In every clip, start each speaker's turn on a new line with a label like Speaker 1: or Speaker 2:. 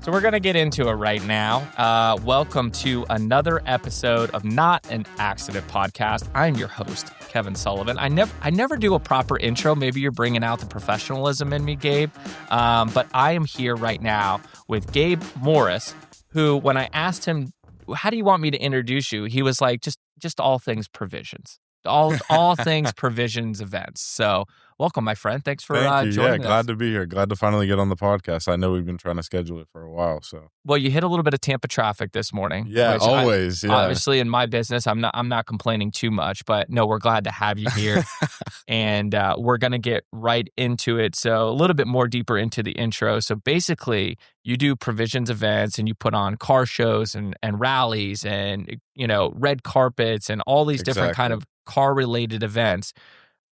Speaker 1: So we're going to get into it right now. Welcome to another episode of Not an Accident Podcast. I'm your host, Kevin Sullivan. I never do a proper intro. Maybe you're bringing out the professionalism in me, Gabe. But I am here right now with Gabe Morris, who, when I asked him, how do you want me to introduce you? He was like, just all things provisions. All things provisions events. So welcome, my friend. Thanks for
Speaker 2: Thank you.
Speaker 1: joining us.
Speaker 2: Glad to be here. Glad to finally get on the podcast. I know we've been trying to schedule it for a while. So
Speaker 1: well, you hit a little bit of Tampa traffic this morning.
Speaker 2: Yeah, always.
Speaker 1: Obviously, in my business, I'm not complaining too much, but no, we're glad to have you here, and we're gonna get right into it. So a little bit more deeper into the intro. So basically, you do provisions events, and you put on car shows and rallies, and red carpets, and all these different kind of car-related events.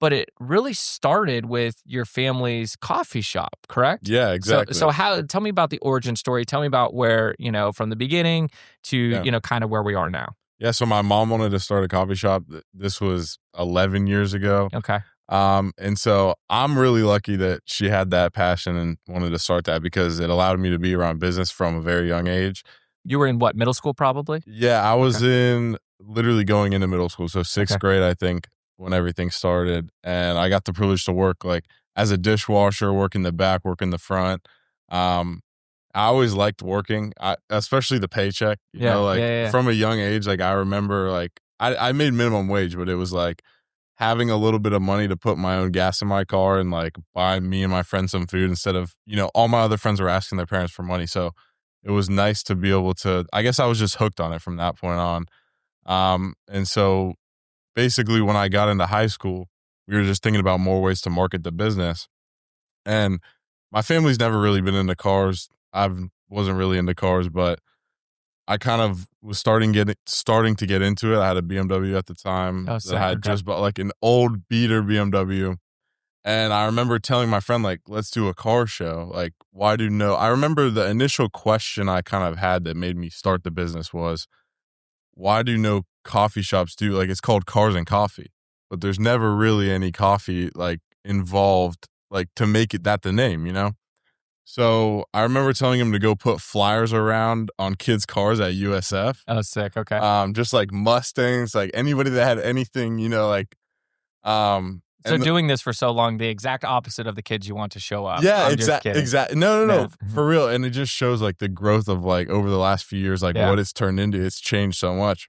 Speaker 1: But it really started with your family's coffee shop, correct?
Speaker 2: Yeah, exactly.
Speaker 1: So tell me about the origin story. Tell me about where, from the beginning to, kind of where we are now.
Speaker 2: Yeah, so my mom wanted to start a coffee shop. This was 11 years ago.
Speaker 1: Okay.
Speaker 2: And so I'm really lucky that she had that passion and wanted to start that because it allowed me to be around business from a very young age.
Speaker 1: You were in what, middle school probably?
Speaker 2: Yeah, I was in literally going into middle school. So sixth grade, I think, when everything started. And I got the privilege to work like as a dishwasher, work in the back, work in the front. I always liked working, especially the paycheck, from a young age. Like I remember like I made minimum wage, but it was like having a little bit of money to put my own gas in my car and like buy me and my friends some food instead of, all my other friends were asking their parents for money. So it was nice to be able to, I guess I was just hooked on it from that point on. And so basically when I got into high school, we were just thinking about more ways to market the business. And my family's never really been into cars. I wasn't really into cars, but I kind of was starting to get into it. I had a BMW at the time that I had just bought like an old beater BMW. And I remember telling my friend, like, let's do a car show. Like, I remember the initial question I kind of had that made me start the business was, why do no coffee shops do, like, it's called Cars and Coffee, but there's never really any coffee, like, involved, like, to make it that the name, So I remember telling him to go put flyers around on kids' cars at USF.
Speaker 1: Oh, sick. Okay.
Speaker 2: Just like Mustangs, like anybody that had anything,
Speaker 1: So doing this for so long, the exact opposite of the kids you want to show up.
Speaker 2: Yeah, exactly. No, for real. And it just shows like the growth of like over the last few years, like what it's turned into. It's changed so much.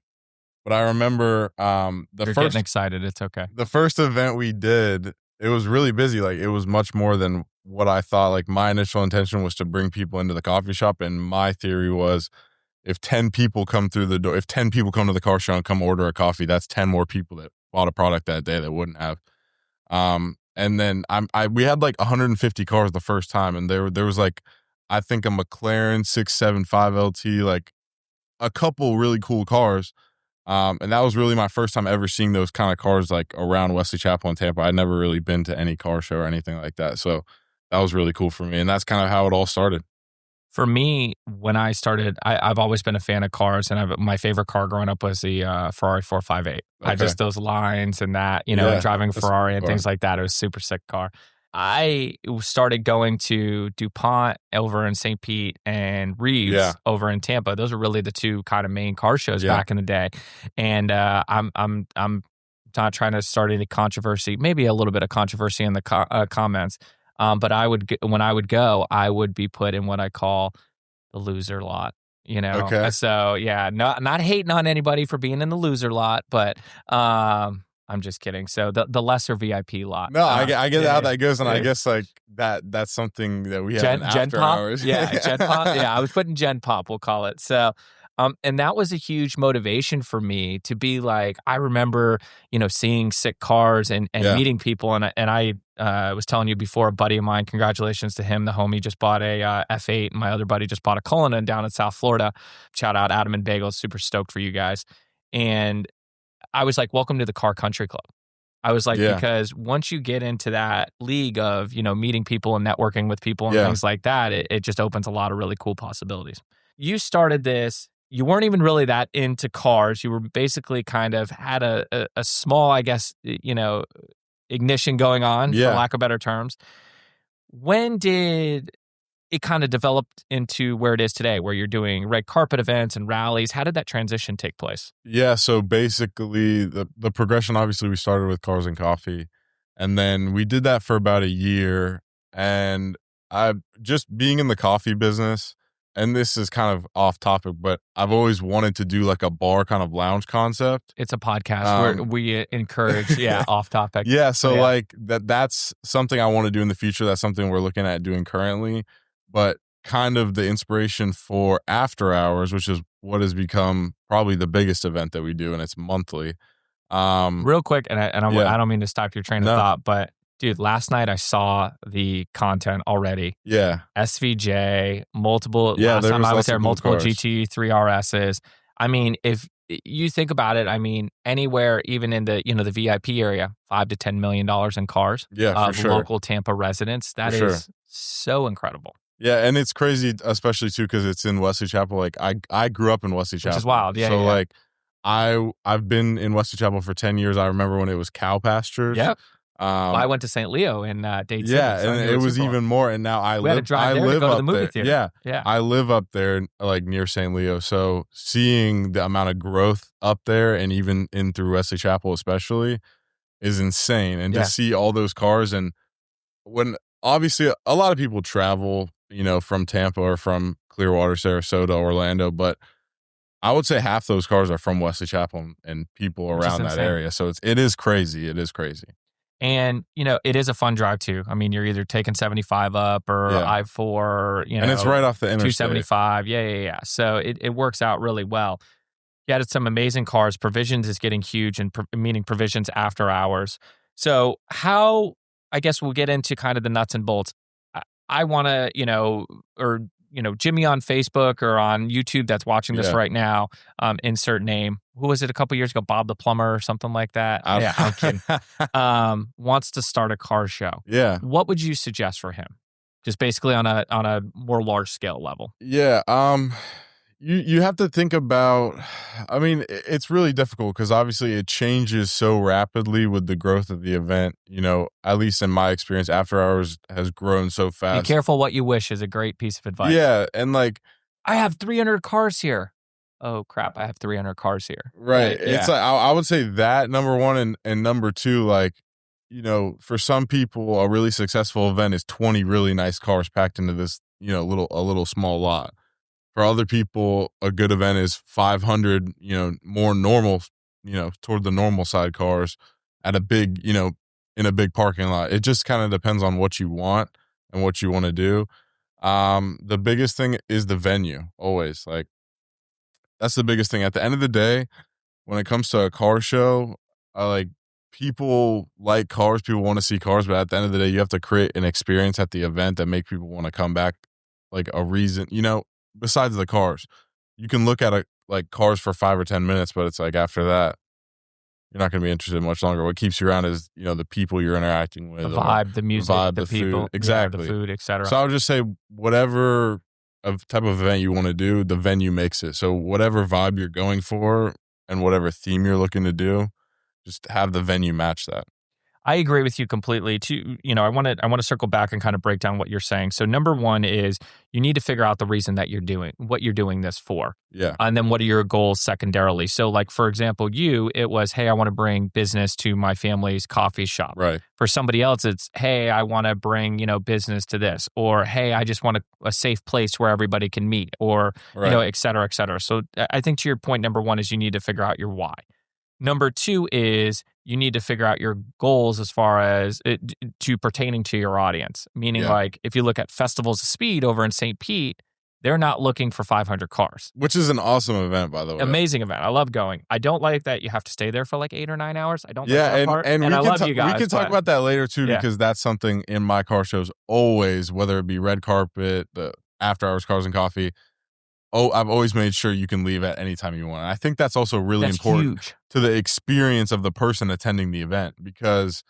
Speaker 2: But I remember
Speaker 1: You're getting excited. It's okay.
Speaker 2: The first event we did, it was really busy. Like it was much more than what I thought. Like my initial intention was to bring people into the coffee shop. And my theory was if 10 people come through the door, if 10 people come to the car show and come order a coffee, that's 10 more people that bought a product that day that wouldn't have. And then we had like 150 cars the first time, and there was like, I think a McLaren 675 LT, like a couple really cool cars. And that was really my first time ever seeing those kind of cars like around Wesley Chapel and Tampa. I'd never really been to any car show or anything like that. So that was really cool for me. And that's kind of how it all started.
Speaker 1: For me, when I started, I've always been a fan of cars, and my favorite car growing up was the Ferrari 458. I just those lines and that, driving a Ferrari and things like that. It was a super sick car. I started going to DuPont over in St. Pete and Reeves over in Tampa. Those were really the two kind of main car shows back in the day. And I'm not trying to start any controversy, maybe a little bit of controversy in the comments. But when I would go, I would be put in what I call the loser lot,
Speaker 2: Okay.
Speaker 1: So yeah, not hating on anybody for being in the loser lot, but I'm just kidding. So the lesser VIP lot.
Speaker 2: No, I get how that goes, and I guess like that's something that we have in after hours.
Speaker 1: Yeah, Gen Pop. Yeah, I was putting Gen Pop, we'll call it. So and that was a huge motivation for me to be like, I remember, seeing sick cars and meeting people. And I was telling you before, a buddy of mine, congratulations to him. The homie just bought a F8, and my other buddy just bought a Cullinan down in South Florida. Shout out Adam and Bagels. Super stoked for you guys. And I was like, welcome to the Car Country Club. I was like, because once you get into that league of, meeting people and networking with people and things like that, it just opens a lot of really cool possibilities. You started this. You weren't even really that into cars. You were basically kind of had a small, I guess, ignition going on, for lack of better terms. When did it kind of developed into where it is today, where you're doing red carpet events and rallies. How did that transition take place?
Speaker 2: Yeah, so basically the progression, obviously we started with Cars and Coffee, and then we did that for about a year. And I just being in the coffee business, and this is kind of off topic, but I've always wanted to do like a bar kind of lounge concept.
Speaker 1: It's a podcast where we encourage, off topic.
Speaker 2: Yeah, so like that's something I want to do in the future. That's something we're looking at doing currently. But kind of the inspiration for After Hours, which is what has become probably the biggest event that we do, and it's monthly.
Speaker 1: Real quick, and I don't mean to stop your train of thought, but dude, last night I saw the content already.
Speaker 2: Yeah.
Speaker 1: SVJ, multiple. Last time I was there, multiple
Speaker 2: cars.
Speaker 1: GT 3RSs. I mean, if you think about it, I mean, anywhere, even in the the VIP area, $5 to $10 million in cars.
Speaker 2: Yeah, for sure.
Speaker 1: Local Tampa residents. That is so incredible.
Speaker 2: Yeah, and it's crazy, especially too, because it's in Wesley Chapel. Like I grew up in Wesley Chapel,
Speaker 1: which is wild. Yeah.
Speaker 2: So like I've been in Wesley Chapel for 10 years. I remember when it was cow pastures.
Speaker 1: Yep. I went to St. Leo in Dade City.
Speaker 2: Yeah, and it was even more. And now I live up there. Yeah, I live up there, like near St. Leo. So seeing the amount of growth up there, and even in through Wesley Chapel especially, is insane. And to see all those cars, and when obviously a lot of people travel, from Tampa or from Clearwater, Sarasota, Orlando, but I would say half those cars are from Wesley Chapel and people around that area. So it is crazy. It is crazy.
Speaker 1: And, it is a fun drive too. I mean, you're either taking 75 up or I-4,
Speaker 2: and it's right off the interstate.
Speaker 1: 275. Yeah. So it works out really well. You added some amazing cars. Provisions is getting huge, and meaning Provisions After Hours. So how, I guess we'll get into kind of the nuts and bolts. I want to, Jimmy on Facebook or on YouTube that's watching this right now, insert name. Who was it a couple years ago? Bob the Plumber or something like that? I'm kidding. Wants to start a car show.
Speaker 2: Yeah.
Speaker 1: What would you suggest for him? Just basically on a more large scale level.
Speaker 2: Yeah. You have to think about, I mean, it's really difficult because obviously it changes so rapidly with the growth of the event. At least in my experience, After Hours has grown so fast.
Speaker 1: Be careful what you wish is a great piece of advice.
Speaker 2: Yeah. And like,
Speaker 1: I have 300 cars here. Oh crap, I have 300 cars here.
Speaker 2: Right. It's like, I would say that number one, and number two, like, for some people, a really successful event is 20 really nice cars packed into this, a little small lot. For other people, a good event is 500, more normal, toward the normal side cars at a big, in a big parking lot. It just kind of depends on what you want and what you want to do. The biggest thing is the venue, always. Like, that's the biggest thing. At the end of the day, when it comes to a car show, people like cars, people want to see cars, but at the end of the day, you have to create an experience at the event that make people want to come back, like a reason, besides the cars. You can look at cars for 5 or 10 minutes, but it's like after that, you're not going to be interested much longer. What keeps you around is, the people you're interacting with.
Speaker 1: The vibe, the music, the people.
Speaker 2: Food. Exactly.
Speaker 1: The food, etc.
Speaker 2: So I would just say whatever type of event you want to do, the venue makes it. So whatever vibe you're going for and whatever theme you're looking to do, just have the venue match that.
Speaker 1: I agree with you completely. I want to circle back and kind of break down what you're saying. So number one is you need to figure out the reason that what you're doing this for.
Speaker 2: Yeah.
Speaker 1: And then what are your goals secondarily? So like, for example, it was, hey, I want to bring business to my family's coffee shop.
Speaker 2: Right.
Speaker 1: For somebody else, it's, hey, I want to bring, business to this, or, hey, I just want a safe place where everybody can meet, or, et cetera, et cetera. So I think to your point, number one is you need to figure out your why. Number two is you need to figure out your goals as far as to pertaining to your audience. Meaning, like, if you look at Festivals of Speed over in St. Pete, they're not looking for 500 cars.
Speaker 2: Which is an awesome event, by the way.
Speaker 1: Amazing event. I love going. I don't like that you have to stay there for like 8 or 9 hours. I don't like that part.
Speaker 2: And
Speaker 1: I love you guys.
Speaker 2: We can talk about that later, too, because that's something in my car shows always, whether it be red carpet, the After Hours Cars and Coffee. I've always made sure you can leave at any time you want. I think that's also really important to the experience of the person attending the event, because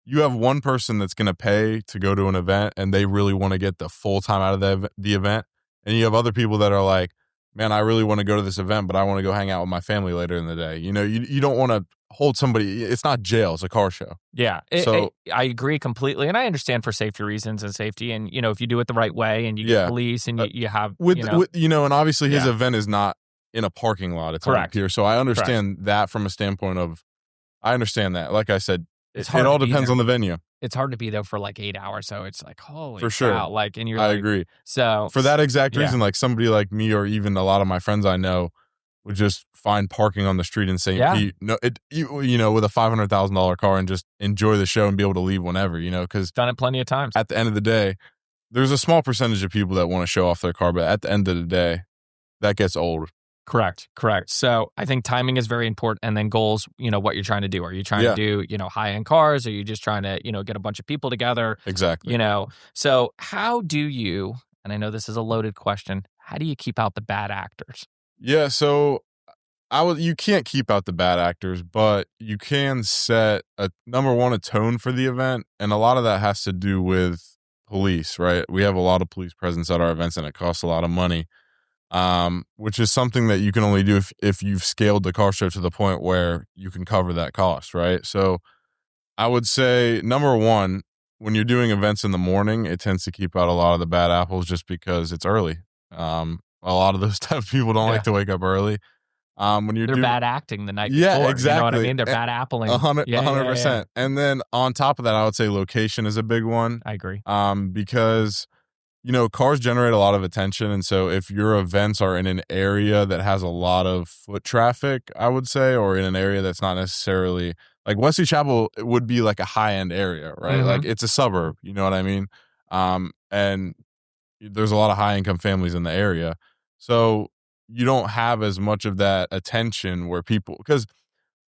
Speaker 2: you have one person that's going to pay to go to an event and they really want to get the full time out of the event. And you have other people that are like, man, I really want to go to this event, but I want to go hang out with my family later in the day. You don't want to hold somebody. It's not jail. It's a car show.
Speaker 1: Yeah.
Speaker 2: So
Speaker 1: I agree completely. And I understand for safety reasons and safety. And, if you do it the right way and you get police and you have,
Speaker 2: with, and obviously his event is not in a parking lot. It's on a pier. So I understand that from a standpoint of, I understand that. Like I said, it all depends on the venue.
Speaker 1: It's hard to be there for like 8 hours. So it's like, holy
Speaker 2: for sure.
Speaker 1: cow. Like, and
Speaker 2: I agree.
Speaker 1: So
Speaker 2: for that exact reason, like somebody like me, or even a lot of my friends I know, would just find parking on the street in St. Pete, with a $500,000 car and just enjoy the show and be able to leave whenever, because
Speaker 1: done it plenty of times.
Speaker 2: At the end of the day, there's a small percentage of people that want to show off their car, but at the end of the day, that gets old.
Speaker 1: Correct. So I think timing is very important, and then goals. What you're trying to do. Are you trying to do high end cars? Or are you just trying to get a bunch of people together?
Speaker 2: Exactly.
Speaker 1: So how do you? And I know this is a loaded question. How do you keep out the bad actors?
Speaker 2: Yeah, so you can't keep out the bad actors, but you can set number one, a tone for the event. And a lot of that has to do with police, right? We have a lot of police presence at our events, and it costs a lot of money, which is something that you can only do if you've scaled the car show to the point where you can cover that cost, right? So I would say, number one, when you're doing events in the morning, it tends to keep out a lot of the bad apples just because it's early. A lot of those type of people don't like to wake up early. When they're
Speaker 1: bad acting the night before.
Speaker 2: Yeah, exactly.
Speaker 1: You know what I mean? They're bad appling.
Speaker 2: 100%. And then on top of that, I would say location is a big one.
Speaker 1: I agree.
Speaker 2: Because, cars generate a lot of attention. And so if your events are in an area that has a lot of foot traffic, I would say, or in an area that's not necessarily like Wesley Chapel, it would be like a high end area, right?
Speaker 1: Mm-hmm.
Speaker 2: Like it's a suburb, you know what I mean? And there's a lot of high income families in the area. So you don't have as much of that attention where because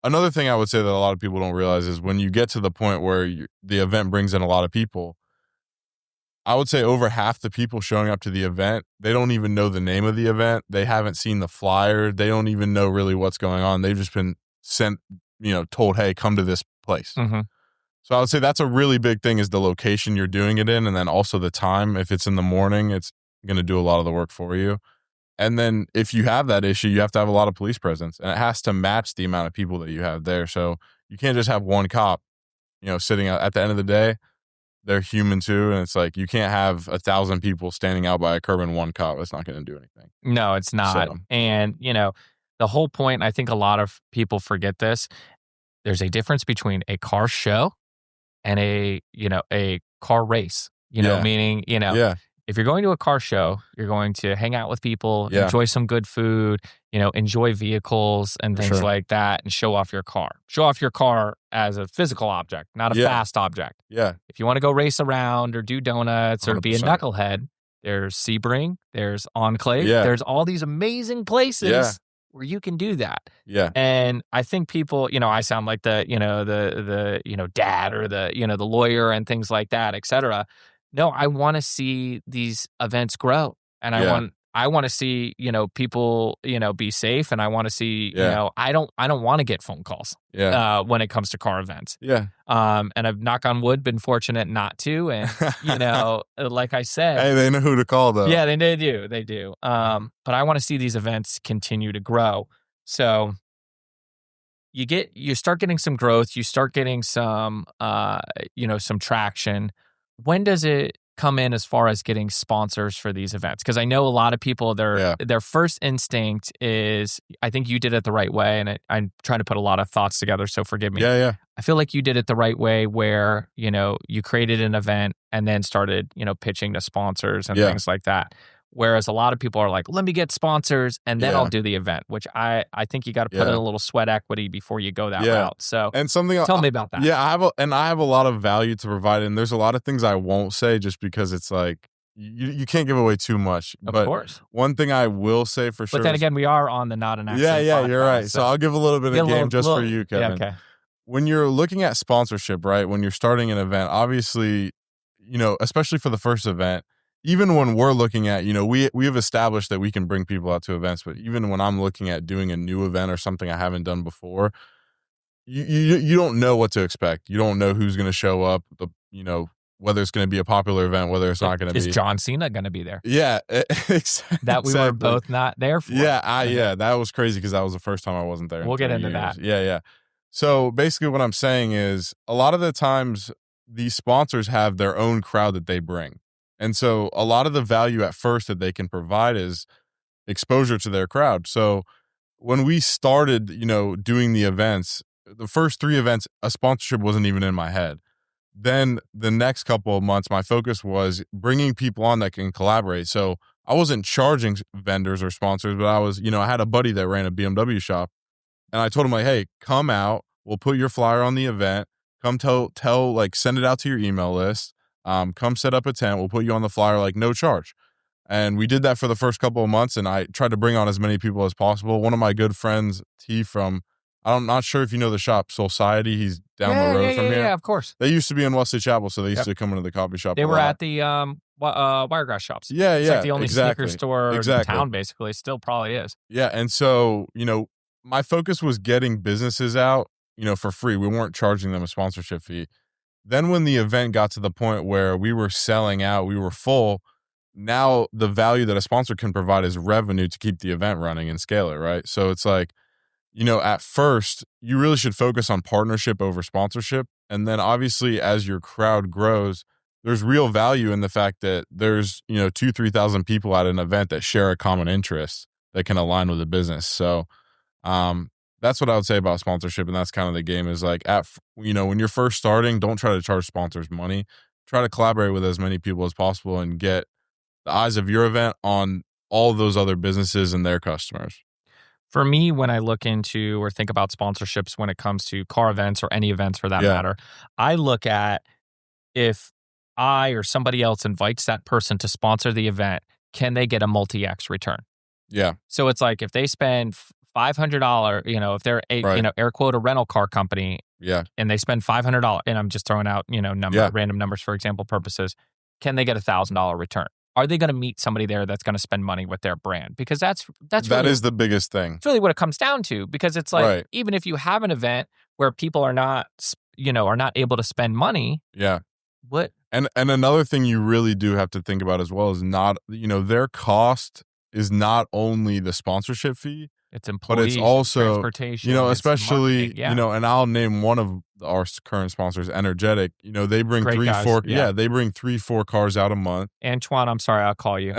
Speaker 2: another thing I would say that a lot of people don't realize is when you get to the point where the event brings in a lot of people, I would say over half the people showing up to the event, they don't even know the name of the event. They haven't seen the flyer. They don't even know really what's going on. They've just been sent, told, hey, come to this place.
Speaker 1: Mm-hmm.
Speaker 2: So I would say that's a really big thing, is the location you're doing it in, and then also the time. If it's in the morning, it's going to do a lot of the work for you. And then if you have that issue, you have to have a lot of police presence, and it has to match the amount of people that you have there. So you can't just have one cop, sitting out. At the end of the day, they're human too. And it's like, you can't have 1,000 people standing out by a curb and one cop. It's not going to do anything.
Speaker 1: No, it's not. So, and, the whole point, I think a lot of people forget this. There's a difference between a car show and a car race, meaning, if you're going to a car show, you're going to hang out with people, enjoy some good food, enjoy vehicles and things like that, and show off your car. Show off your car as a physical object, not a fast object.
Speaker 2: Yeah.
Speaker 1: If you want to go race around or do donuts 100%. Or be a knucklehead, there's Sebring, there's Enclave, there's all these amazing places where you can do that.
Speaker 2: Yeah.
Speaker 1: And I think people, I sound like the dad or the lawyer and things like that, et cetera. No, I want to see these events grow, and I want to see, people, be safe, and I want to see, I don't want to get phone calls when it comes to car events.
Speaker 2: Yeah.
Speaker 1: And I've, knock on wood, been fortunate not to. And, like I said,
Speaker 2: hey, they know who to call though.
Speaker 1: Yeah, they do. But I want to see these events continue to grow. So you start getting some growth, you start getting some, some traction. When does it come in as far as getting sponsors for these events? Because I know a lot of people, their first instinct is, I think you did it the right way, and I'm trying to put a lot of thoughts together, so forgive me.
Speaker 2: Yeah.
Speaker 1: I feel like you did it the right way, where, you created an event and then started, pitching to sponsors and things like that. Whereas a lot of people are like, let me get sponsors and then I'll do the event, which I think you got to put in a little sweat equity before you go that route. So tell me about that.
Speaker 2: Yeah, I have a lot of value to provide, and there's a lot of things I won't say just because it's like you can't give away too much.
Speaker 1: Of course.
Speaker 2: One thing I will say for sure.
Speaker 1: But then again, we are on the Not an Accident
Speaker 2: podcast, you're right. So I'll give a little bit of game just for you, Kevin.
Speaker 1: Yeah, okay.
Speaker 2: When you're looking at sponsorship, right? When you're starting an event, obviously, especially for the first event, even when we're looking at, we have established that we can bring people out to events, but even when I'm looking at doing a new event or something I haven't done before, you don't know what to expect. You don't know who's going to show up, whether it's going to be a popular event, whether it's not going to be.
Speaker 1: Is John Cena going to be there?
Speaker 2: Yeah. Exactly.
Speaker 1: That we were both not there for.
Speaker 2: Yeah. That was crazy because that was the first time I wasn't there.
Speaker 1: We'll get into that.
Speaker 2: Yeah. So basically what I'm saying is a lot of the times these sponsors have their own crowd that they bring. And so a lot of the value at first that they can provide is exposure to their crowd. So when we started, doing the events, the first 3 events, a sponsorship wasn't even in my head. Then the next couple of months, my focus was bringing people on that can collaborate. So I wasn't charging vendors or sponsors, but I had a buddy that ran a BMW shop, and I told him like, hey, come out. We'll put your flyer on the event. Come tell like, send it out to your email list. Come set up a tent. We'll put you on the flyer, like, no charge. And we did that for the first couple of months, and I tried to bring on as many people as possible. One of my good friends, T from, I'm not sure if you know the shop, Society. He's down the road from here.
Speaker 1: Yeah, of course.
Speaker 2: They used to be in Wesley Chapel, so they used to come into the coffee shop.
Speaker 1: They were at the Wiregrass shops.
Speaker 2: Yeah,
Speaker 1: it's like the only sneaker store in town, basically. Still probably is.
Speaker 2: Yeah, and so, my focus was getting businesses out, for free. We weren't charging them a sponsorship fee. Then when the event got to the point where we were selling out, we were full, now the value that a sponsor can provide is revenue to keep the event running and scale it, right? So it's like, at first, you really should focus on partnership over sponsorship. And then obviously, as your crowd grows, there's real value in the fact that there's, 2,000-3,000 people at an event that share a common interest that can align with the business. So that's what I would say about sponsorship. And that's kind of the game is like, when you're first starting, don't try to charge sponsors money. Try to collaborate with as many people as possible and get the eyes of your event on all those other businesses and their customers.
Speaker 1: For me, when I look into or think about sponsorships when it comes to car events or any events for that matter, I look at if I or somebody else invites that person to sponsor the event, can they get a multi-X return?
Speaker 2: Yeah.
Speaker 1: So it's like if they spend $500, if they're air quote a rental car company, and they spend $500, and I'm just throwing out random numbers for example purposes, can they get $1,000 return? Are they going to meet somebody there that's going to spend money with their brand? Because that really
Speaker 2: is the biggest thing.
Speaker 1: It's really what it comes down to. Because it's like even if you have an event where people are not able to spend money, what?
Speaker 2: And another thing you really do have to think about as well is not their cost is not only the sponsorship fee.
Speaker 1: It's employees,
Speaker 2: but it's also
Speaker 1: transportation,
Speaker 2: especially and I'll name one of our current sponsors, Energetic. They bring
Speaker 1: Great guys.
Speaker 2: 3-4 they bring 3-4 cars out a month.
Speaker 1: Antoine, I'm sorry, I'll call you.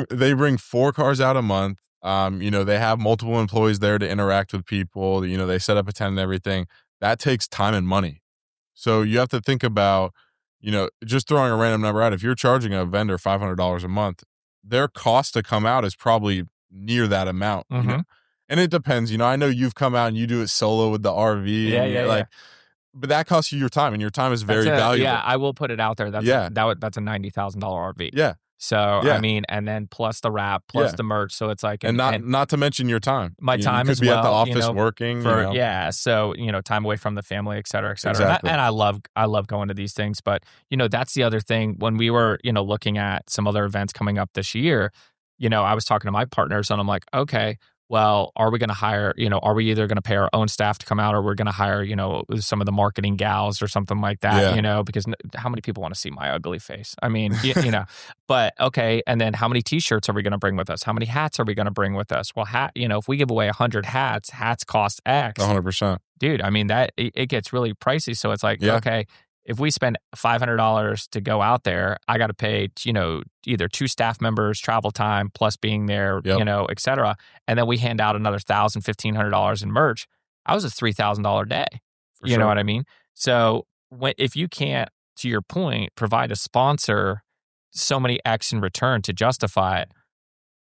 Speaker 2: They bring 4 cars out a month. They have multiple employees there to interact with people. They set up a tent and everything. That takes time and money. So you have to think about, just throwing a random number out. If you're charging a vendor $500 a month, their cost to come out is probably near that amount, and it depends. I know you've come out and you do it solo with the RV, but that costs you your time, and your time is very valuable.
Speaker 1: Yeah, I will put it out there. That's a $90,000 RV.
Speaker 2: Yeah.
Speaker 1: So I mean, and then plus the wrap, plus the merch. So it's like,
Speaker 2: and not to mention your time.
Speaker 1: My time
Speaker 2: you
Speaker 1: as
Speaker 2: could
Speaker 1: well.
Speaker 2: Be at the office working.
Speaker 1: So time away from the family, et cetera, et cetera.
Speaker 2: Exactly.
Speaker 1: And I love going to these things. But that's the other thing. When we were looking at some other events coming up this year, I was talking to my partners and I'm like, okay, well, are we going to hire, are we either going to pay our own staff to come out or we're going to hire, some of the marketing gals or something like that, because how many people want to see my ugly face? I mean, but okay. And then how many t-shirts are we going to bring with us? How many hats are we going to bring with us? Well, if we give away 100 hats cost X.
Speaker 2: 100%.
Speaker 1: Dude, I mean, it gets really pricey. So it's like, okay, if we spend $500 to go out there, I got to pay, either 2 staff members, travel time, plus being there, et cetera. And then we hand out another $1,000, $1,500 in merch. I was a $3,000 day. You know what I mean? So if you can't, to your point, provide a sponsor so many X in return to justify it,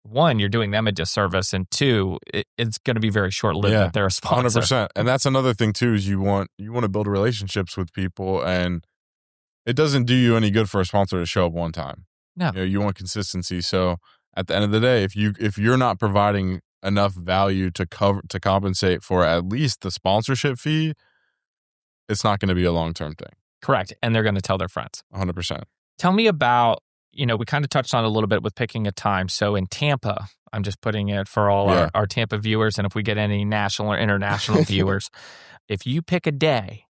Speaker 1: 1, you're doing them a disservice, and 2, it's going to be very short-lived that they're a sponsor.
Speaker 2: 100%. And that's another thing too, is you want to build relationships with people, and it doesn't do you any good for a sponsor to show up one time.
Speaker 1: No.
Speaker 2: You want consistency. So at the end of the day, if you're not providing enough value to compensate for at least the sponsorship fee, it's not going to be a long-term thing.
Speaker 1: Correct. And they're going to tell their friends.
Speaker 2: 100%.
Speaker 1: Tell me about, we kind of touched on it a little bit with picking a time. So in Tampa, I'm just putting it for all our Tampa viewers, and if we get any national or international viewers, if you pick a day,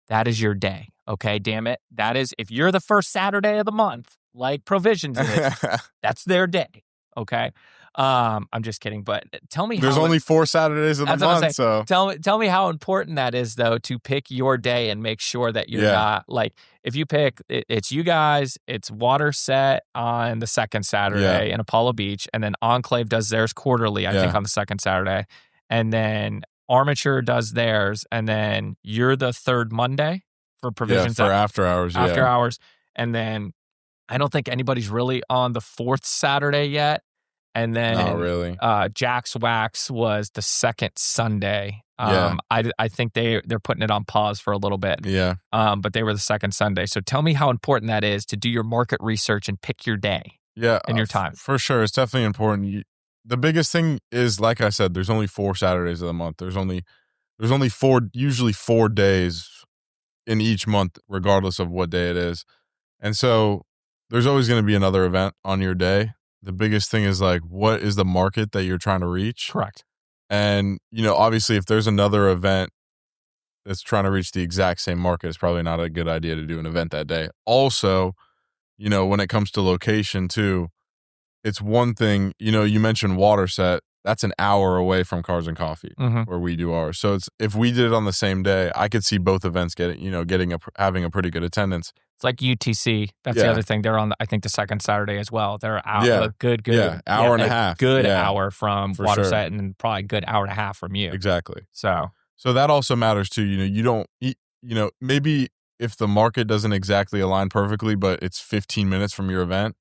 Speaker 1: that is your day. Okay, damn it. That is, if you're the first Saturday of the month, like Provisions is, that's their day. Okay. I'm just kidding, but tell me
Speaker 2: There's only 4 Saturdays of the month, so
Speaker 1: tell me how important that is though to pick your day and make sure that you're not like if you pick it's you guys, it's Water Set on the second Saturday in Apollo Beach, and then Enclave does theirs quarterly, I think on the second Saturday, and then Armature does theirs, and then you're the third Monday for provisions
Speaker 2: for after hours,
Speaker 1: and then I don't think anybody's really on the fourth Saturday yet. And then
Speaker 2: not really.
Speaker 1: Jack's Wax was the second Sunday. I think they're putting it on pause for a little bit.
Speaker 2: Yeah.
Speaker 1: But they were the second Sunday. So tell me how important that is to do your market research and pick your day.
Speaker 2: Yeah.
Speaker 1: And your time.
Speaker 2: For sure. It's definitely important. The biggest thing is, like I said, there's only 4 Saturdays of the month. There's only usually 4 days in each month, regardless of what day it is. And so there's always going to be another event on your day. The biggest thing is like, what is the market that you're trying to reach?
Speaker 1: Correct.
Speaker 2: And, obviously if there's another event that's trying to reach the exact same market, it's probably not a good idea to do an event that day. Also, when it comes to location too, it's one thing, you mentioned Water Set. That's an hour away from Cars and Coffee where we do ours. So if we did it on the same day, I could see both events having a pretty good attendance.
Speaker 1: It's like UTC. That's the other thing. They're on, I think, the second Saturday as well. They're out a good
Speaker 2: hour and a half.
Speaker 1: Good hour from Water Set, and probably a good hour and a half from you.
Speaker 2: Exactly.
Speaker 1: So
Speaker 2: that also matters too. You don't, maybe if the market doesn't exactly align perfectly, but it's 15 minutes from your event.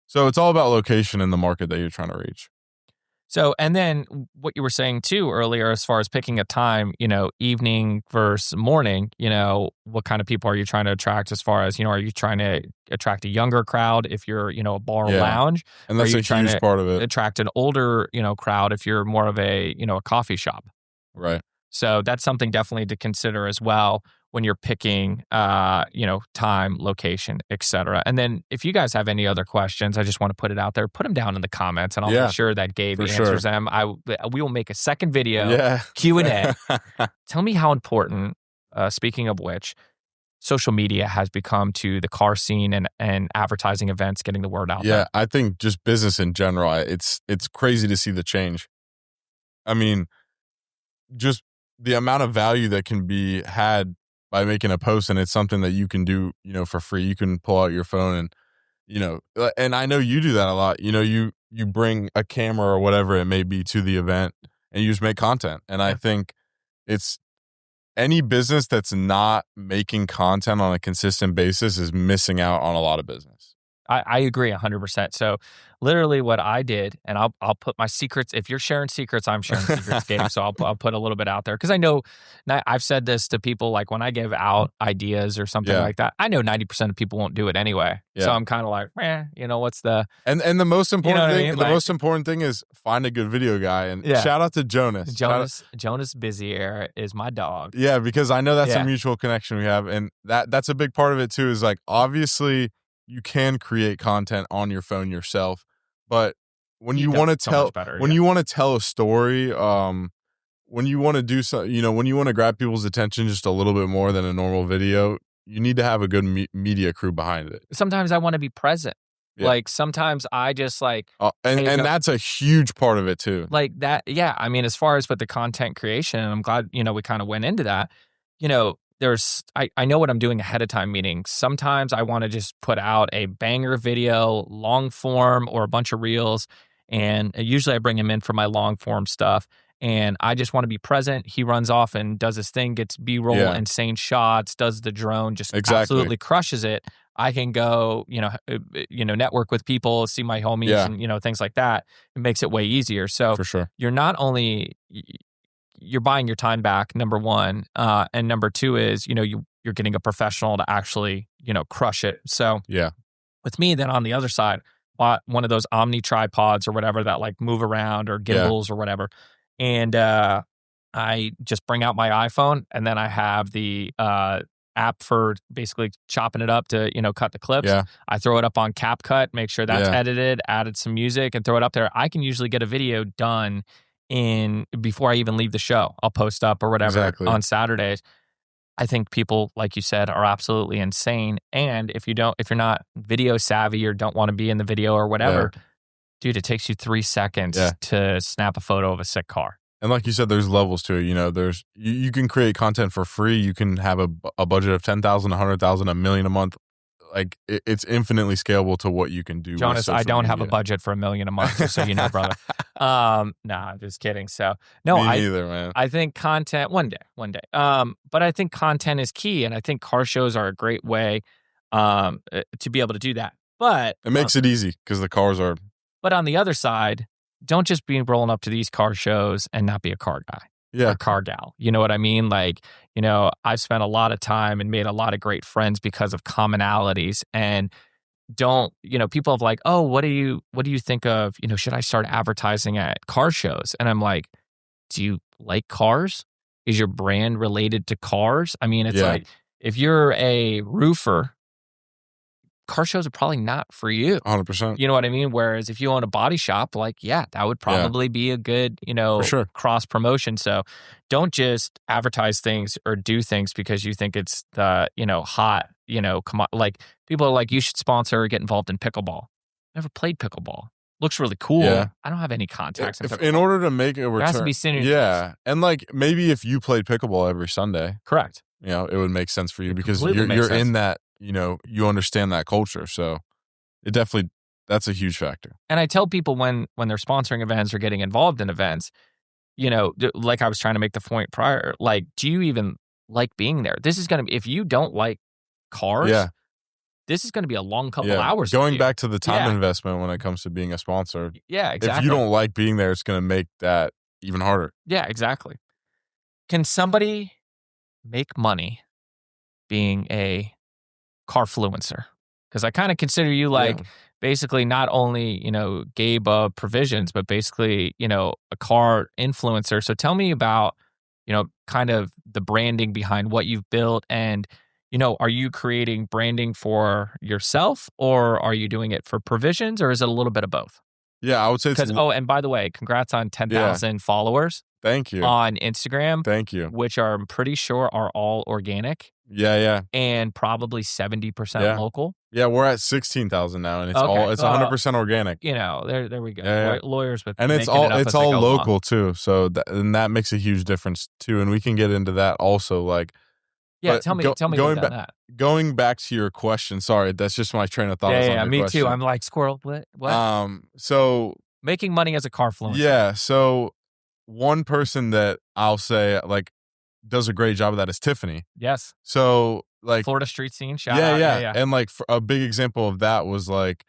Speaker 2: So it's all about location and the market that you're trying to reach.
Speaker 1: So, and then what you were saying too earlier, as far as picking a time, evening versus morning, what kind of people are you trying to attract as far as, are you trying to attract a younger crowd if you're, a bar or lounge?
Speaker 2: And that's a huge part of it.
Speaker 1: Attract an older, crowd if you're more of a, a coffee shop.
Speaker 2: Right.
Speaker 1: So that's something definitely to consider as well when you're picking, time, location, etc. And then if you guys have any other questions, I just want to put it out there. Put them down in the comments, and I'll make sure that Gabe answers them. We will make a second video Q&A. Tell me how important, speaking of which, social media has become to the car scene and advertising events, getting the word out there.
Speaker 2: Yeah, I think just business in general, it's crazy to see the change. I mean, just the amount of value that can be had by making a post, and it's something that you can do, for free. You can pull out your phone and, and I know you do that a lot. You bring a camera or whatever it may be to the event, and you just make content. And I think it's any business that's not making content on a consistent basis is missing out on a lot of business.
Speaker 1: I agree 100%. So literally what I did, and I'll put my secrets. If you're sharing secrets, I'm sharing secrets, Gabe. So I'll put a little bit out there, because I know I've said this to people, like when I give out ideas or something like that, I know 90% of people won't do it anyway. Yeah. So I'm kind of like, what's the
Speaker 2: and the most important thing? The most important thing is find a good video guy, and shout out to Jonas.
Speaker 1: Jonas Busier is my dog.
Speaker 2: Yeah, because I know that's a mutual connection we have, and that's a big part of it too. Is like, obviously you can create content on your phone yourself, but when you want to tell, you want to tell a story, when you want to do something, when you want to grab people's attention just a little bit more than a normal video, you need to have a good media crew behind it.
Speaker 1: Sometimes I want to be present. Yeah. Like sometimes I just like,
Speaker 2: and that's a huge part of it too.
Speaker 1: Like that. Yeah. I mean, as far as with the content creation, and I'm glad, we kind of went into that, I know what I'm doing ahead of time, meaning sometimes I want to just put out a banger video, long form, or a bunch of reels. And usually I bring him in for my long form stuff. And I just want to be present. He runs off and does his thing, gets B-roll, insane shots, does the drone, just absolutely crushes it. I can go, network with people, see my homies and, things like that. It makes it way easier. So
Speaker 2: for sure,
Speaker 1: you're not only... you're buying your time back, number one. And number two is, you're getting a professional to actually, crush it. So with me, then on the other side, bought one of those Omni tripods or whatever that like move around, or gimbals or whatever. And I just bring out my iPhone, and then I have the app for basically chopping it up to, cut the clips. Yeah. I throw it up on CapCut, make sure that's edited, added some music, and throw it up there. I can usually get a video done before I even leave the show. I'll post up or whatever on Saturdays. I think people, like you said, are absolutely insane. And if you're not video savvy or don't want to be in the video or whatever, Dude, it takes you 3 seconds
Speaker 2: Yeah.
Speaker 1: to snap a photo of a sick car.
Speaker 2: And like you said, there's levels to it. You know, there's you can create content for free. You can have a budget of 10,000, 100,000, $1 million a month. Like it's infinitely scalable to what you can do.
Speaker 1: Jonas, I don't have a budget for $1 million a month, just so you know, brother. No, I'm just kidding. So no,
Speaker 2: Me neither, man.
Speaker 1: I think content one day. But I think content is key, and I think car shows are a great way to be able to do that. But
Speaker 2: it makes it easy because the cars are.
Speaker 1: But on the other side, don't just be rolling up to these car shows and not be a car guy.
Speaker 2: Yeah.
Speaker 1: Or car gal. You know what I mean? Like, you know, I've spent a lot of time and made a lot of great friends because of commonalities. And people have like, oh, what do you think of, should I start advertising at car shows? And I'm like, do you like cars? Is your brand related to cars? I mean, it's like, if you're a roofer, car shows are probably not for you.
Speaker 2: 100%.
Speaker 1: You know what I mean? Whereas if you own a body shop, like, that would probably be a good,
Speaker 2: for sure,
Speaker 1: cross promotion. So don't just advertise things or do things because you think it's the, hot, like people are like, you should sponsor or get involved in pickleball. Never played pickleball. Looks really cool. Yeah. I don't have any contacts.
Speaker 2: In order to make a return.
Speaker 1: There has to be synergy.
Speaker 2: Yeah. And like maybe if you played pickleball every Sunday.
Speaker 1: Correct.
Speaker 2: It would make sense for you because you're in that, you understand that culture. So that's a huge factor.
Speaker 1: And I tell people when they're sponsoring events or getting involved in events, like I was trying to make the point prior, like, do you even like being there? This is going to be, if you don't like cars, this is going to be a long couple hours.
Speaker 2: Going back to the time investment when it comes to being a sponsor.
Speaker 1: Yeah, exactly.
Speaker 2: If you don't like being there, it's going to make that even harder.
Speaker 1: Yeah, exactly. Can somebody make money being a carfluencer? Because I kind of consider you like basically not only, Gabe of Provisions, but basically, a car influencer. So tell me about, kind of the branding behind what you've built and, are you creating branding for yourself or are you doing it for Provisions or is it a little bit of both?
Speaker 2: Yeah, I would say it's...
Speaker 1: and by the way, congrats on 10,000 followers.
Speaker 2: Thank you.
Speaker 1: On Instagram.
Speaker 2: Thank you.
Speaker 1: Which I'm pretty sure are all organic.
Speaker 2: Yeah.
Speaker 1: And probably 70% local.
Speaker 2: Yeah, we're at 16,000 now, and it's 100% organic.
Speaker 1: There we go.
Speaker 2: Yeah.
Speaker 1: Lawyers with,
Speaker 2: and it's all local too. So that makes a huge difference too, and we can get into that also. Like,
Speaker 1: tell me about that.
Speaker 2: Going back to your question, sorry, that's just my train of thought.
Speaker 1: Yeah, me too. I'm like squirrel. What?
Speaker 2: So
Speaker 1: making money as a carfluencer.
Speaker 2: Yeah. So one person that I'll say like does a great job of that is Tiffany.
Speaker 1: Yes.
Speaker 2: So like
Speaker 1: Florida street scene. Shout out.
Speaker 2: Yeah. And like a big example of that was like,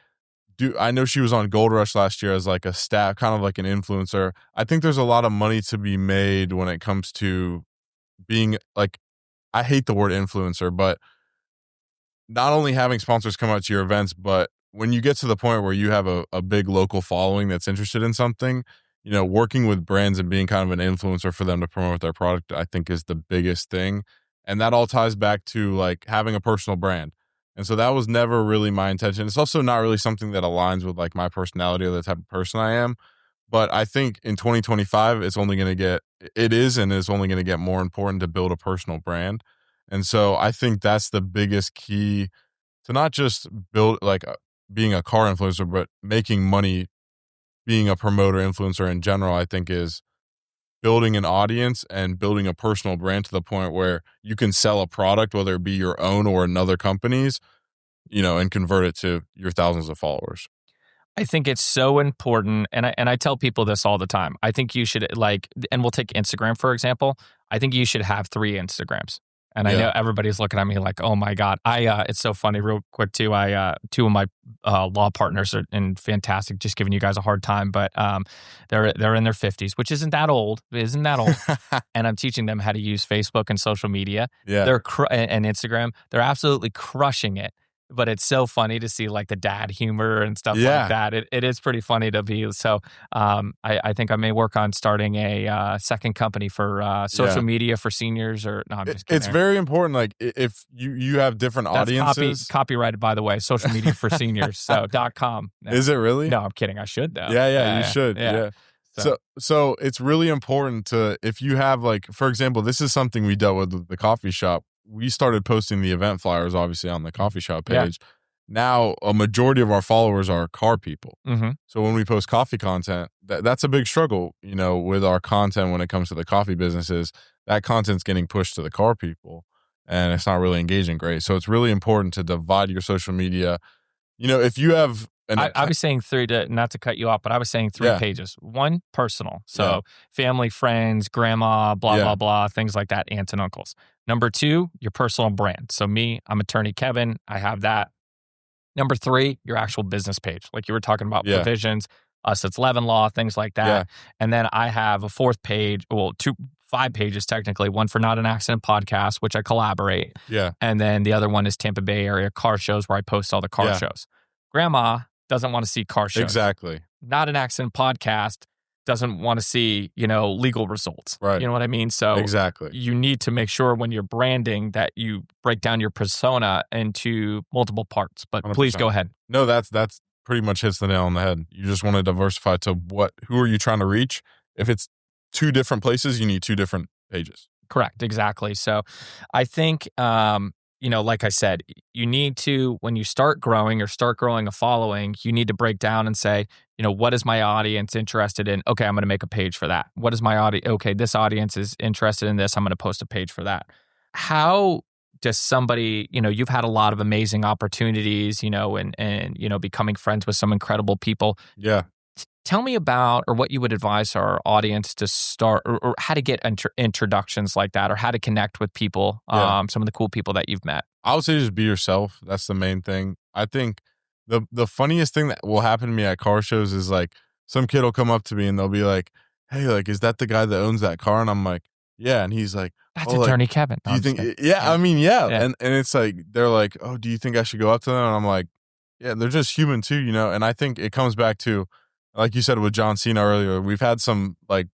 Speaker 2: I know she was on Gold Rush last year as like a staff, kind of like an influencer. I think there's a lot of money to be made when it comes to being like, I hate the word influencer, but not only having sponsors come out to your events, but when you get to the point where you have a big local following that's interested in something, working with brands and being kind of an influencer for them to promote their product, I think is the biggest thing. And that all ties back to like having a personal brand. And so that was never really my intention. It's also not really something that aligns with like my personality or the type of person I am. But I think in 2025, it's only going to get more important to build a personal brand. And so I think that's the biggest key to not just build like being a car influencer, but making money, being a promoter, influencer in general, I think is building an audience and building a personal brand to the point where you can sell a product, whether it be your own or another company's, and convert it to your thousands of followers.
Speaker 1: I think it's so important, and I tell people this all the time. I think you should and we'll take Instagram for example. I think you should have 3 Instagrams. And I know everybody's looking at me like, oh my God. It's so funny real quick too. 2 of my law partners are fantastic, just giving you guys a hard time, but they're in their 50s, which isn't that old. And I'm teaching them how to use Facebook and social media.
Speaker 2: Yeah.
Speaker 1: And Instagram. They're absolutely crushing it. But it's so funny to see like the dad humor and stuff like that. It is pretty funny to be. So I think I may work on starting a second company for social media for seniors or no, I'm just kidding.
Speaker 2: It's very important. Like if you have different audiences.
Speaker 1: Copyrighted, by the way, social media for seniors. So .com. No.
Speaker 2: Is it really?
Speaker 1: No, I'm kidding. I should though.
Speaker 2: Yeah, you should. Yeah. So it's really important to, if you have like, for example, this is something we dealt with the coffee shop. We started posting the event flyers, obviously, on the coffee shop page. now a majority of our followers are car people.
Speaker 1: Mm-hmm.
Speaker 2: So when we post coffee content, that's a big struggle, you know, with our content when it comes to the coffee businesses. That content's getting pushed to the car people and it's not really engaging great. So it's really important to divide your social media. You know, if you have
Speaker 1: I was saying not to cut you off, but I was saying three pages. One, personal. So family, friends, grandma, blah, blah, blah, things like that, aunts and uncles. Number two, your personal brand. So me, I'm Attorney Kevin. I have that. Number three, your actual business page. Like you were talking about provisions, us, it's Levin Law, things like that.
Speaker 2: Yeah.
Speaker 1: And then I have a fourth page, well, 5 pages technically, one for Not an Accident podcast, which I collaborate.
Speaker 2: Yeah.
Speaker 1: And then the other one is Tampa Bay area car shows where I post all the car shows. Grandma doesn't want to see car shows.
Speaker 2: Exactly.
Speaker 1: Not an Accident podcast doesn't want to see, you know, legal results.
Speaker 2: Right.
Speaker 1: You know what I mean? So
Speaker 2: exactly.
Speaker 1: You need to make sure when you're branding that you break down your persona into multiple parts. But
Speaker 2: 100%.
Speaker 1: Please go ahead.
Speaker 2: No, that's pretty much hits the nail on the head. You just want to diversify to who are you trying to reach? If it's 2 different places, you need 2 different pages.
Speaker 1: Correct. Exactly. So I think, you know, like I said, you need to, when you start growing a following, you need to break down and say, you know, what is my audience interested in? Okay, I'm going to make a page for that. What is my audience? Okay, this audience is interested in this. I'm going to post a page for that. How does somebody, you know, you've had a lot of amazing opportunities, you know, and you know, becoming friends with some incredible people.
Speaker 2: Yeah.
Speaker 1: Tell me about, or what you would advise our audience to start, or how to get introductions like that, or how to connect with people, some of the cool people that you've met.
Speaker 2: I would say just be yourself. That's the main thing. I think the funniest thing that will happen to me at car shows is like some kid will come up to me and they'll be like, "Hey, like, is that the guy that owns that car?" And I'm like, "Yeah." And he's like,
Speaker 1: "That's Attorney Kevin."
Speaker 2: Do you think? Yeah, I mean, yeah. And it's like they're like, "Oh, do you think I should go up to them?" And I'm like, "Yeah, they're just human too, you know." And I think it comes back to, like you said with John Cena earlier, we've had some like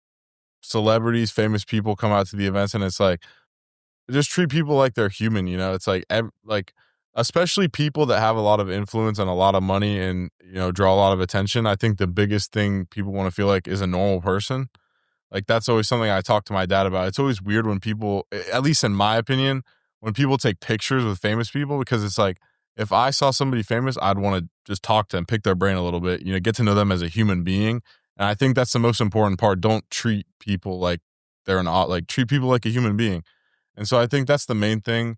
Speaker 2: celebrities, famous people come out to the events, and it's like, just treat people like they're human, you know? It's like, especially people that have a lot of influence and a lot of money and, you know, draw a lot of attention. I think the biggest thing people want to feel like is a normal person. Like, that's always something I talk to my dad about. It's always weird when people, at least in my opinion, when people take pictures with famous people, because it's like, if I saw somebody famous, I'd want to just talk to them, pick their brain a little bit, you know, get to know them as a human being. And I think that's the most important part. Don't treat people like they're treat people like a human being. And so I think that's the main thing.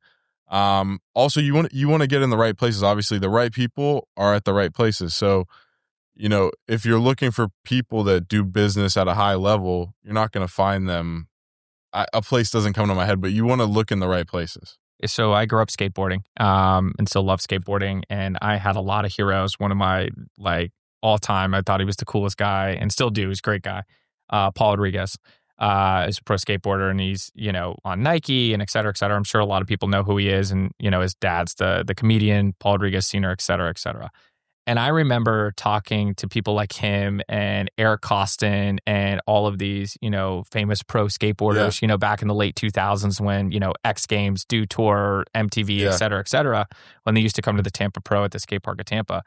Speaker 2: Also, you want to get in the right places. Obviously, the right people are at the right places. So, you know, if you're looking for people that do business at a high level, you're not going to find them. A place doesn't come to my head, but you want to look in the right places.
Speaker 1: So I grew up skateboarding, and still love skateboarding. And I had a lot of heroes. One of my all time, I thought he was the coolest guy, and still do. He's a great guy. Paul Rodriguez is a pro skateboarder, and he's, you know, on Nike and et cetera, et cetera. I'm sure a lot of people know who he is, and, you know, his dad's the comedian Paul Rodriguez Sr., et cetera, et cetera. And I remember talking to people like him and Eric Costin and all of these, you know, famous pro skateboarders, you know, back in the late 2000s when, you know, X Games, Dew Tour, MTV, et cetera, when they used to come to the Tampa Pro at the skate park of Tampa.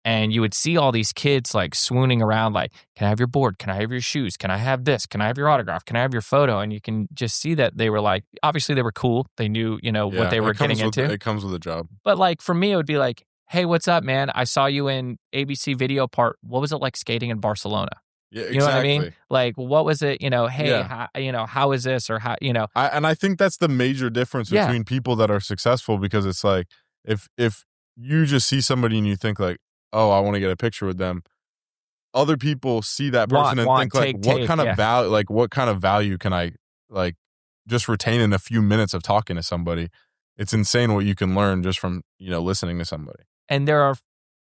Speaker 1: And you would see all these kids like swooning around, like, "Can I have your board? Can I have your shoes? Can I have this? Can I have your autograph? Can I have your photo?" And you can just see that they were like, obviously they were cool. They knew, you know, what they were getting into.
Speaker 2: It comes with a job.
Speaker 1: But like for me, it would be like, "Hey, what's up, man? I saw you in ABC Video Part. What was it like skating in Barcelona?"
Speaker 2: Yeah, exactly.
Speaker 1: You know what I mean? Like, what was it? You know, hey, how is this? Or how, you know?
Speaker 2: I think that's the major difference between people that are successful, because it's like, if you just see somebody and you think like, "Oh, I want to get a picture with them," other people see that person and think like, what kind of value, like, what kind of value can I like just retain in a few minutes of talking to somebody? It's insane what you can learn just from, you know, listening to somebody.
Speaker 1: And there are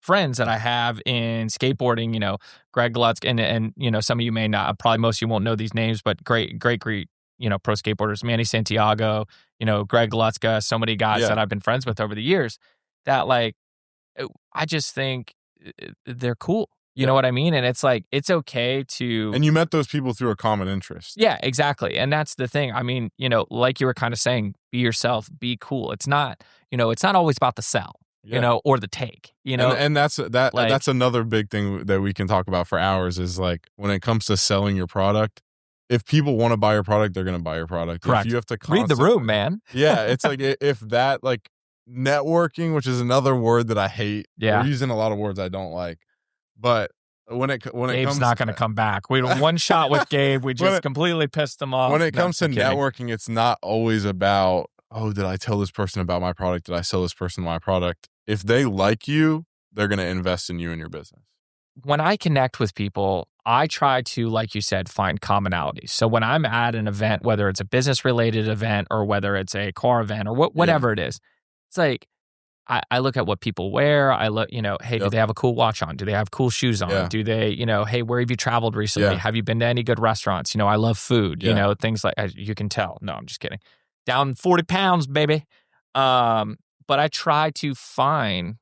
Speaker 1: friends that I have in skateboarding, you know, Greg Lutz, and you know, some of you may not, probably most of you won't know these names, but great, you know, pro skateboarders, Manny Santiago, you know, Greg Lutzka, so many guys that I've been friends with over the years that, like, I just think they're cool. You know what I mean? And it's like, it's okay to...
Speaker 2: And you met those people through a common interest.
Speaker 1: Yeah, exactly. And that's the thing. I mean, you know, like you were kind of saying, be yourself, be cool. It's not, you know, it's not always about the sell, you know, or the take, you know?
Speaker 2: And that's another big thing that we can talk about for hours is like, when it comes to selling your product, if people want to buy your product, they're going to buy your product.
Speaker 1: Correct.
Speaker 2: If you have to
Speaker 1: read the room, man.
Speaker 2: Yeah. It's like, if that, like, networking, which is another word that I hate.
Speaker 1: Yeah.
Speaker 2: We're using a lot of words I don't like. But when it
Speaker 1: Gabe's
Speaker 2: comes,
Speaker 1: not going to come back. We had one shot with Gabe. We just completely pissed him off.
Speaker 2: When it comes to networking, it's not always about, oh, did I tell this person about my product? Did I sell this person my product? If they like you, they're going to invest in you and your business.
Speaker 1: When I connect with people, I try to, like you said, find commonalities. So when I'm at an event, whether it's a business related event or whether it's a car event or whatever it is, it's like, I look at what people wear. I look, hey, do they have a cool watch on? Do they have cool shoes on? Do they, hey, where have you traveled recently? Have you been to any good restaurants? I love food, things like, as you can tell. No, I'm just kidding. Down 40 pounds, baby. But I try to find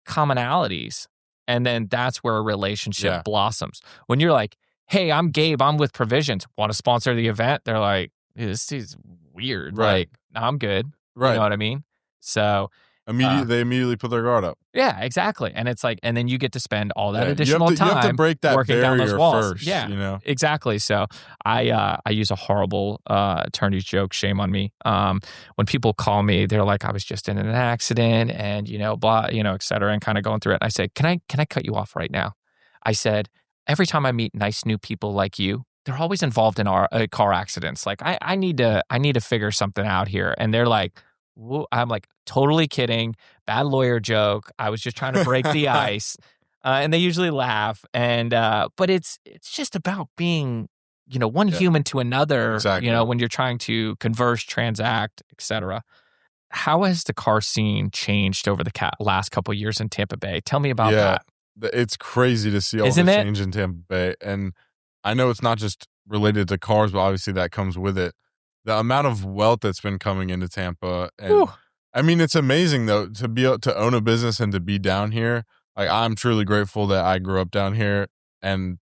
Speaker 1: commonalities, and then that's where a relationship blossoms. When you're like, hey, I'm Gabe, I'm with Provisions, want to sponsor the event? They're like, this is weird.
Speaker 2: Right.
Speaker 1: Like, no, I'm good.
Speaker 2: Right.
Speaker 1: You know what I mean? So
Speaker 2: they immediately put their guard up.
Speaker 1: Yeah, exactly. And it's like, and then you get to spend all that additional time
Speaker 2: you have to break that
Speaker 1: working down those walls.
Speaker 2: First,
Speaker 1: yeah, exactly. So I use a horrible attorney's joke. Shame on me. When people call me, they're like, I was just in an accident and blah, et cetera, and kind of going through it. And I said, can I cut you off right now? I said, every time I meet nice new people like you, they're always involved in our car accidents. Like I need to figure something out here. And they're like, I'm like, totally kidding. Bad lawyer joke. I was just trying to break the ice. And they usually laugh. And but it's just about being, one human to another,
Speaker 2: exactly.
Speaker 1: When you're trying to converse, transact, etc. How has the car scene changed over the last couple of years in Tampa Bay? Tell me about that.
Speaker 2: It's crazy to see all the change in Tampa Bay. And I know it's not just related to cars, but obviously that comes with it. The amount of wealth that's been coming into Tampa. And I mean, it's amazing though, to be able to own a business and to be down here. Like, I'm truly grateful that I grew up down here. And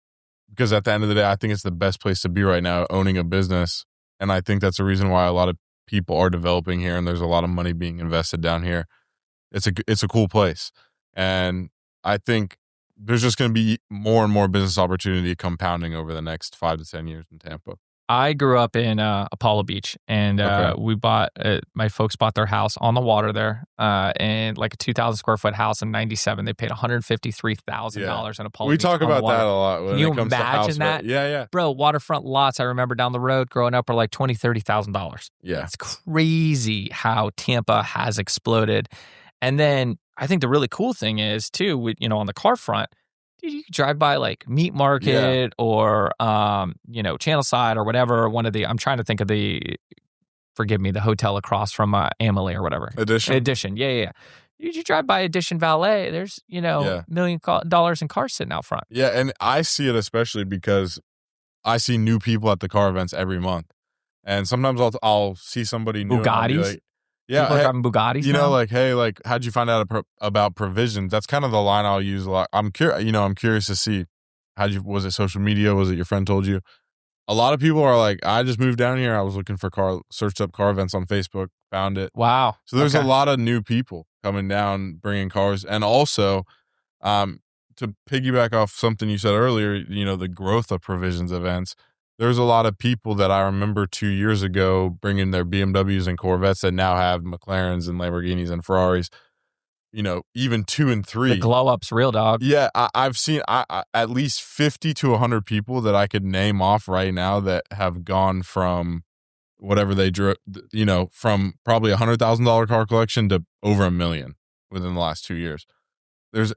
Speaker 2: because at the end of the day, I think it's the best place to be right now, owning a business. And I think that's the reason why a lot of people are developing here and there's a lot of money being invested down here. It's a cool place. And I think there's just going to be more and more business opportunity compounding over the next 5 to 10 years in Tampa.
Speaker 1: I grew up in Apollo Beach, and we bought. My folks bought their house on the water there, and like a 2,000 square foot house in '97. They paid $153,000 in Apollo.
Speaker 2: We
Speaker 1: Beach
Speaker 2: talk about that a lot.
Speaker 1: Can you imagine that?
Speaker 2: Yeah.
Speaker 1: Bro, waterfront lots I remember down the road growing up are like $20,000-$30,000.
Speaker 2: Yeah,
Speaker 1: it's crazy how Tampa has exploded. And then I think the really cool thing is too, with on the car front. Dude, you could drive by like Meat Market or, Channel Side or whatever. I'm trying to think of forgive me, the hotel across from Amalie or whatever. Edition. Yeah. You drive by Edition Valet, there's, $1 million in cars sitting out front.
Speaker 2: Yeah. And I see it especially because I see new people at the car events every month. And sometimes I'll see somebody new.
Speaker 1: Bugattis? People are driving Bugattis now?
Speaker 2: Like, hey, like, how'd you find out about Provisions? That's kind of the line I'll use a lot. I'm curious to see, was it social media? Was it your friend told you? A lot of people are like, I just moved down here. I was looking for searched up car events on Facebook, found it.
Speaker 1: Wow.
Speaker 2: So there's a lot of new people coming down, bringing cars. And also, to piggyback off something you said earlier, the growth of Provisions events, there's a lot of people that I remember 2 years ago bringing their BMWs and Corvettes that now have McLarens and Lamborghinis and Ferraris, even 2 and 3.
Speaker 1: The glow up's real, dog.
Speaker 2: Yeah, I've seen at least 50 to 100 people that I could name off right now that have gone from whatever they drew, from probably $100,000 car collection to over $1 million within the last 2 years. There's,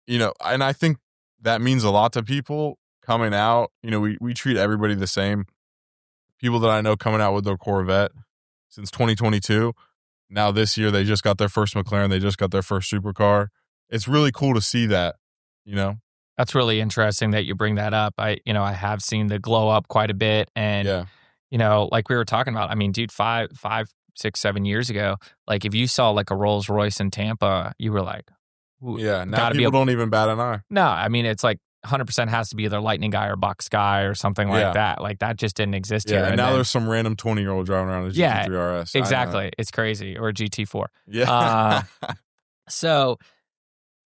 Speaker 2: and I think that means a lot to people. Coming out, we treat everybody the same. People that I know coming out with their Corvette since 2022. Now this year, they just got their first McLaren. They just got their first supercar. It's really cool to see that,
Speaker 1: That's really interesting that you bring that up. I have seen the glow up quite a bit. And, like we were talking about, I mean, dude, 5, 6, 7 years ago, like if you saw like a Rolls Royce in Tampa, you were like, ooh,
Speaker 2: now people don't even bat an eye.
Speaker 1: No, I mean, it's like, 100% has to be either Lightning guy or Box guy or something like that. Like that just didn't exist here.
Speaker 2: And now there's some random 20-year-old driving around a GT3 RS.
Speaker 1: Exactly. It's crazy. Or a GT4.
Speaker 2: Yeah.
Speaker 1: So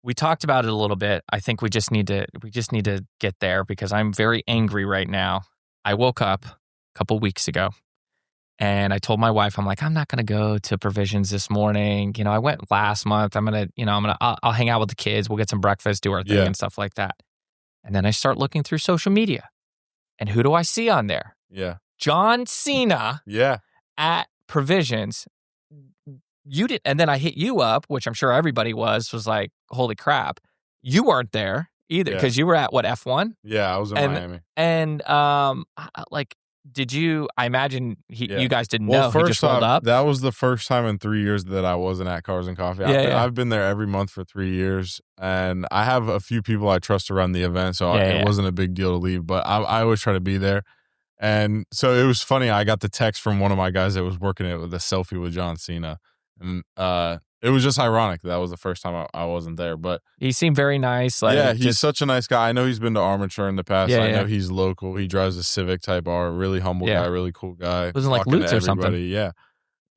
Speaker 1: we talked about it a little bit. I think we just need to get there because I'm very angry right now. I woke up a couple weeks ago And I told my wife, I'm like, I'm not going to go to Provisions this morning. I went last month. I'll hang out with the kids. We'll get some breakfast, do our thing and stuff like that. And then I start looking through social media. And who do I see on there?
Speaker 2: Yeah.
Speaker 1: John Cena.
Speaker 2: Yeah.
Speaker 1: At Provisions. You did, and then I hit you up, which I'm sure everybody was like, holy crap. You weren't there either because you were at what, F1?
Speaker 2: Yeah, I was in Miami.
Speaker 1: And did you? I imagine you guys didn't know.
Speaker 2: First
Speaker 1: he just rolled up.
Speaker 2: That was the first time in 3 years that I wasn't at Cars and Coffee. I've been there every month for 3 years, and I have a few people I trust to run the event, so it wasn't a big deal to leave. But I always try to be there, and so it was funny. I got the text from one of my guys that was working it with a selfie with John Cena, and it was just ironic that was the first time I wasn't there. But
Speaker 1: he seemed very nice.
Speaker 2: He's such a nice guy. I know he's been to Armature in the past. I know he's local. He drives a Civic Type R. Really humble guy. Really cool guy.
Speaker 1: Wasn't like Lutz or something.
Speaker 2: Yeah.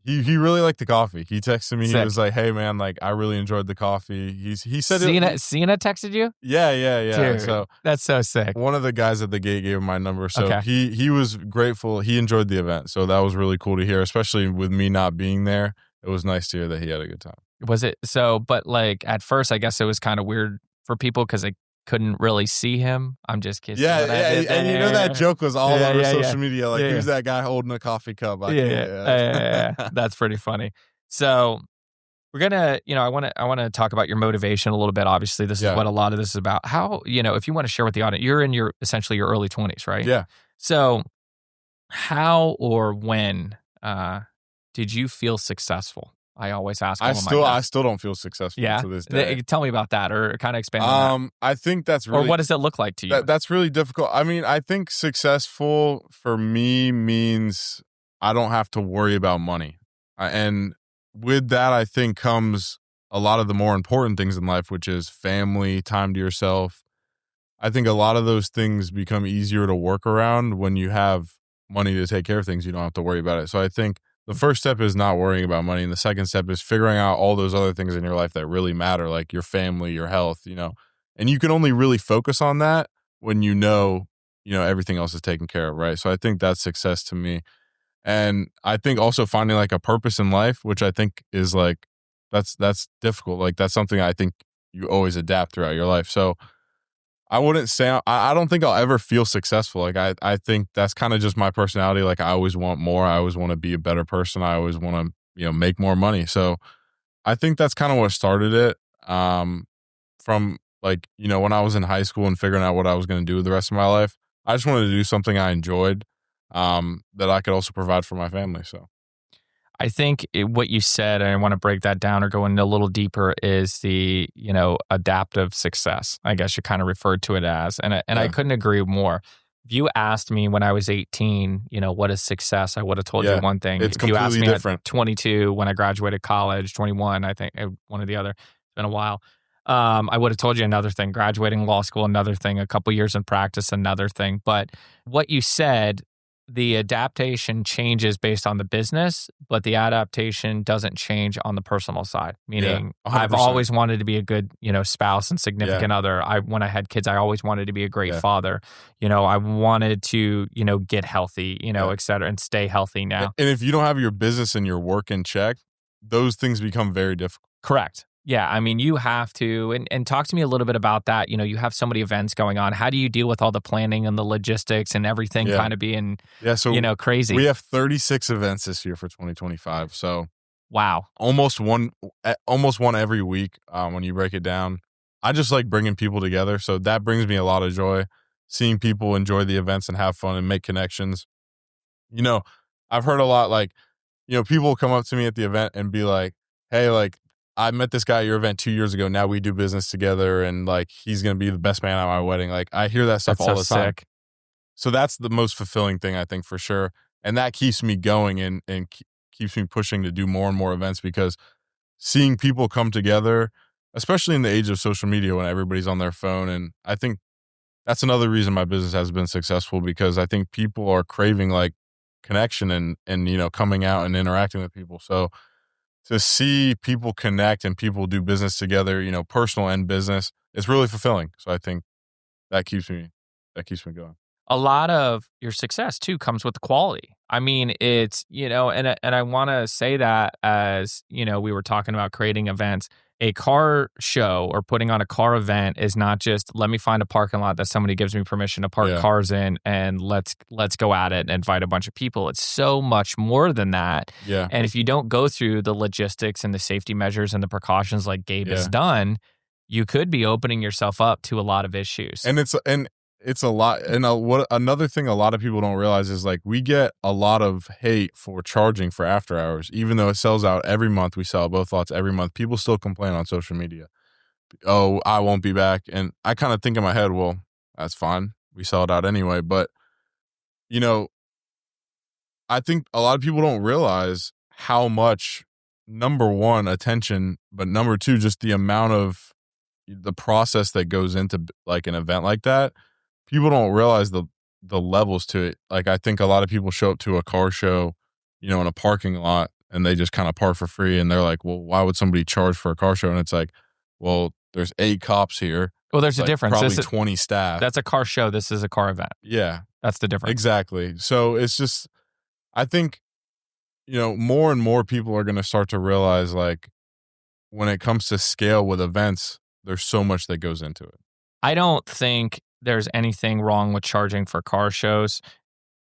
Speaker 2: He really liked the coffee. He texted me. Sick. He was like, "Hey man, like I really enjoyed the coffee." He said
Speaker 1: Cena texted you?
Speaker 2: Yeah.
Speaker 1: Dude,
Speaker 2: so
Speaker 1: that's so sick.
Speaker 2: One of the guys at the gate gave him my number. So he was grateful. He enjoyed the event. So that was really cool to hear, especially with me not being there. It was nice to hear that he had a good time.
Speaker 1: Was it so? But like at first, I guess it was kind of weird for people because they couldn't really see him. I'm just kidding.
Speaker 2: Yeah, and that joke was all over social media. Like, who's that guy holding a coffee cup?
Speaker 1: That's pretty funny. So we're gonna, I want to talk about your motivation a little bit. Obviously, this is what a lot of this is about. How, if you want to share with the audience, you're in essentially your early 20s, right?
Speaker 2: Yeah.
Speaker 1: So how or when did you feel successful? I always ask.
Speaker 2: I still don't feel successful to this day.
Speaker 1: Tell me about that, or kind of expand on that.
Speaker 2: I think that's really.
Speaker 1: Or what does it look like to you?
Speaker 2: That's really difficult. I mean, I think successful for me means I don't have to worry about money, and with that, I think comes a lot of the more important things in life, which is family, time to yourself. I think a lot of those things become easier to work around when you have money to take care of things. You don't have to worry about it. So I think the first step is not worrying about money. And the second step is figuring out all those other things in your life that really matter, like your family, your health, and you can only really focus on that when everything else is taken care of. Right. So I think that's success to me. And I think also finding like a purpose in life, which I think is like, that's difficult. Like that's something I think you always adapt throughout your life. So I wouldn't say, I don't think I'll ever feel successful. Like I think that's kind of just my personality. Like I always want more. I always want to be a better person. I always want to, make more money. So I think that's kind of what started it. From like, when I was in high school and figuring out what I was going to do with the rest of my life, I just wanted to do something I enjoyed, that I could also provide for my family. So
Speaker 1: I think what you said, and I want to break that down or go into a little deeper, is the, adaptive success. I guess you kind of referred to it as, and I couldn't agree more. If you asked me when I was 18, what is success, I would have told you one thing.
Speaker 2: It's
Speaker 1: if you asked me
Speaker 2: different.
Speaker 1: At 22, when I graduated college, 21, I think one or the other. It's been a while. I would have told you another thing. Graduating law school, another thing. A couple years in practice, another thing. But what you said, the adaptation changes based on the business, but the adaptation doesn't change on the personal side. Meaning, I've always wanted to be a good, spouse and significant other. When I had kids, I always wanted to be a great father. I wanted to, get healthy, et cetera, and stay healthy now.
Speaker 2: And if you don't have your business and your work in check, those things become very difficult.
Speaker 1: Correct. Yeah, I mean, you have to, and talk to me a little bit about that. You have so many events going on. How do you deal with all the planning and the logistics and everything kind of being, crazy?
Speaker 2: We have 36 events this year for 2025. So,
Speaker 1: wow,
Speaker 2: almost one every week. When you break it down, I just like bringing people together. So that brings me a lot of joy, seeing people enjoy the events and have fun and make connections. I've heard a lot like, people come up to me at the event and be like, "Hey, like, I met this guy at your event 2 years ago. Now we do business together, and like he's gonna be the best man at my wedding." Like I hear that stuff all the time.
Speaker 1: Sick.
Speaker 2: So that's the most fulfilling thing, I think, for sure, and that keeps me going and keeps me pushing to do more and more events, because seeing people come together, especially in the age of social media when everybody's on their phone, and I think that's another reason my business has been successful, because I think people are craving like connection and coming out and interacting with people. So to see people connect and people do business together, personal and business, it's really fulfilling. So I think that keeps me going.
Speaker 1: a lot of your success too comes with the quality. I mean, it's, and I want to say that as, we were talking about creating events. A car show or putting on a car event is not just let me find a parking lot that somebody gives me permission to park cars in and let's go at it and invite a bunch of people. It's so much more than that.
Speaker 2: Yeah.
Speaker 1: And if you don't go through the logistics and the safety measures and the precautions like Gabe has done, you could be opening yourself up to a lot of issues.
Speaker 2: And it's a lot. And what another thing a lot of people don't realize is like we get a lot of hate for charging for after hours, even though it sells out every month. We sell both lots every month. People still complain on social media. Oh, I won't be back. And I kind of think in my head, well, that's fine. We sell it out anyway. But, I think a lot of people don't realize how much, number one, attention, but number two, just the amount of the process that goes into like an event like that. People don't realize the levels to it. Like, I think a lot of people show up to a car show, in a parking lot and they just kind of park for free. And they're like, well, why would somebody charge for a car show? And it's like, well, there's 8 cops here.
Speaker 1: Well, there's a difference.
Speaker 2: Probably 20 staff.
Speaker 1: That's a car show. This is a car event.
Speaker 2: Yeah.
Speaker 1: That's the difference.
Speaker 2: Exactly. So it's just, I think, more and more people are going to start to realize, like, when it comes to scale with events, there's so much that goes into it.
Speaker 1: I don't think there's anything wrong with charging for car shows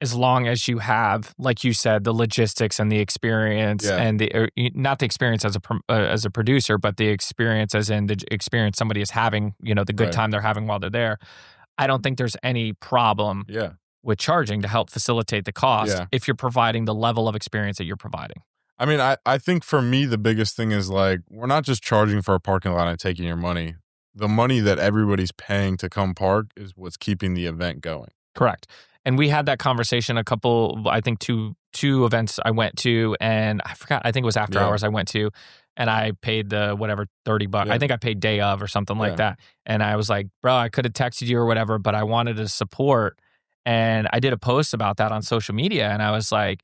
Speaker 1: as long as you have, like you said, the logistics and the experience and not the experience as a producer, but the experience as in the experience somebody is having, the good time they're having while they're there. I don't think there's any problem with charging to help facilitate the cost if you're providing the level of experience that you're providing.
Speaker 2: I mean, I think for me, the biggest thing is like, we're not just charging for a parking lot and taking your money. The money that everybody's paying to come park is what's keeping the event going.
Speaker 1: Correct. And we had that conversation I think two events I went to, and I forgot, I think it was after hours I went to, and I paid the whatever, $30. I think I paid day of or something like that. And I was like, bro, I could have texted you or whatever, but I wanted to support. And I did a post about that on social media, and I was like,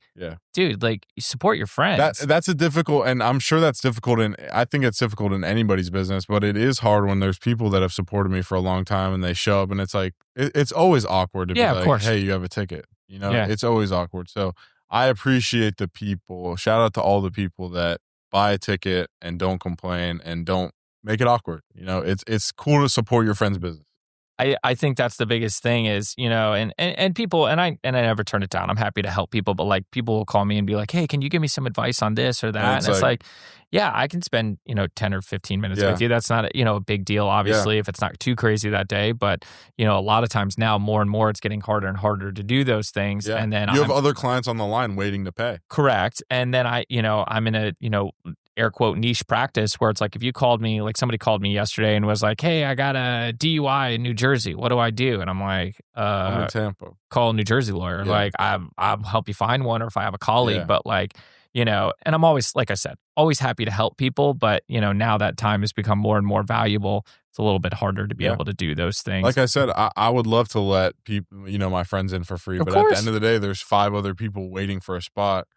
Speaker 1: dude, like, support your friends.
Speaker 2: That's a difficult, and I'm sure that's difficult, I think it's difficult in anybody's business, but it is hard when there's people that have supported me for a long time and they show up, and it's like, it's always awkward to be like, of course. Hey, you have a ticket. It's always awkward. So I appreciate the people. Shout out to all the people that buy a ticket and don't complain and don't make it awkward. It's cool to support your friend's business.
Speaker 1: I think that's the biggest thing is, and people, and I never turn it down. I'm happy to help people, but like people will call me and be like, hey, can you give me some advice on this or that? And it's like, yeah, I can spend, 10 or 15 minutes with you. That's not, a big deal, obviously, if it's not too crazy that day. But, a lot of times now, more and more, it's getting harder and harder to do those things.
Speaker 2: Yeah.
Speaker 1: And then
Speaker 2: you have other clients on the line waiting to pay.
Speaker 1: Correct. And then I'm in a, air quote niche practice where it's like, if you called me, like somebody called me yesterday and was like, hey, I got a DUI in New Jersey. What do I do? And I'm like,
Speaker 2: I'm in Tampa.
Speaker 1: Call a New Jersey lawyer. Like I'll help you find one, or if I have a colleague, but like, and I'm always, like I said, always happy to help people. But, now that time has become more and more valuable. It's a little bit harder to be able to do those things.
Speaker 2: Like I said, I would love to let people, my friends in for free. But at the end of the day, there's 5 other people waiting for a spot.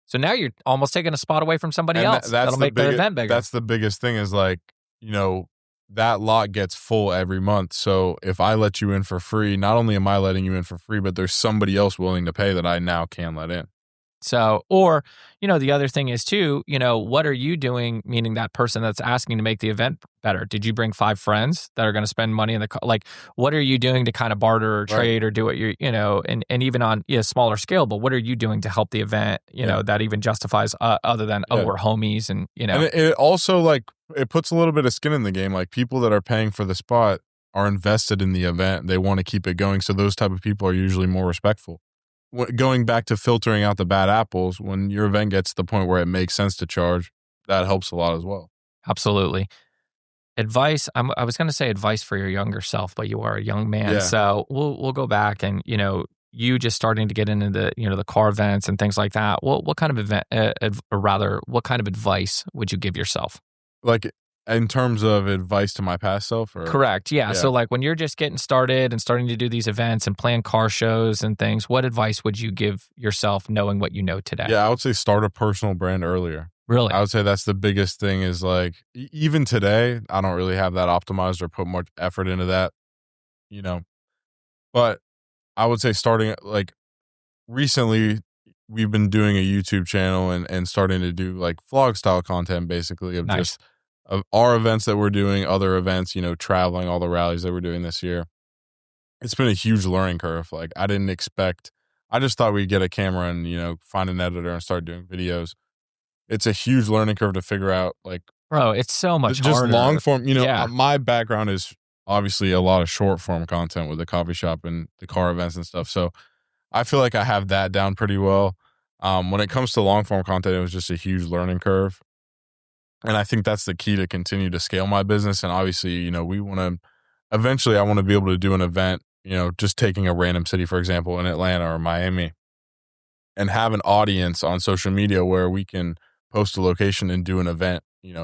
Speaker 1: So now you're almost taking a spot away from somebody else. That'll make the event bigger.
Speaker 2: That's the biggest thing is like, that lot gets full every month. So if I let you in for free, not only am I letting you in for free, but there's somebody else willing to pay that I now can let in.
Speaker 1: So, or, the other thing is too, what are you doing? Meaning that person that's asking to make the event better. Did you bring 5 friends that are going to spend money in like, what are you doing to kind of barter or trade or do what you're, and even on a smaller scale, but what are you doing to help the event, that even justifies other than, we're homies and, And
Speaker 2: it also like, it puts a little bit of skin in the game. Like people that are paying for the spot are invested in the event. They want to keep it going. So those type of people are usually more respectful. Going back to filtering out the bad apples, when your event gets to the point where it makes sense to charge, that helps a lot as well.
Speaker 1: Absolutely. Advice. I was going to say advice for your younger self, but you are a young man.
Speaker 2: Yeah.
Speaker 1: So we'll go back and, you just starting to get into the, the car events and things like that. What kind of event, or rather, what kind of advice would you give yourself?
Speaker 2: Like in terms of advice to my past self? Or?
Speaker 1: Correct. Yeah. So like when you're just getting started and starting to do these events and plan car shows and things, what advice would you give yourself knowing what you know today?
Speaker 2: Yeah, I would say start a personal brand earlier.
Speaker 1: Really?
Speaker 2: I would say that's the biggest thing is like, even today, I don't really have that optimized or put much effort into that, but I would say starting like recently we've been doing a YouTube channel and starting to do like vlog style content basically of
Speaker 1: Nice.
Speaker 2: just of our events that we're doing, other events, traveling, all the rallies that we're doing this year. It's been a huge learning curve. Like I just thought we'd get a camera and, find an editor and start doing videos. It's a huge learning curve to figure out like
Speaker 1: Bro, it's so much
Speaker 2: just
Speaker 1: harder.
Speaker 2: long form,
Speaker 1: Yeah.
Speaker 2: my background is obviously a lot of short form content with the coffee shop and the car events and stuff. So I feel like I have that down pretty well. When it comes to long form content, it was just a huge learning curve. And I think that's the key to continue to scale my business. And obviously, we want to eventually I want to be able to do an event, just taking a random city, for example, in Atlanta or Miami, and have an audience on social media where we can post a location and do an event,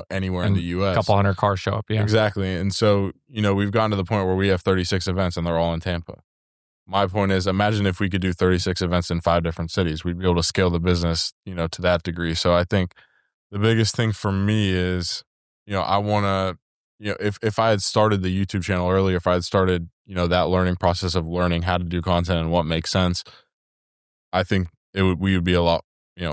Speaker 2: anywhere in the US.
Speaker 1: A couple hundred cars show up. Yeah.
Speaker 2: Exactly. And so, we've gotten to the point where we have 36 events and they're all in Tampa. My point is, imagine if we could do 36 events in 5 different cities. We'd be able to scale the business, to that degree. So I think the biggest thing for me is, I want to, if I had started the YouTube channel earlier, if I had started, that learning process of learning how to do content and what makes sense, I think we would be a lot,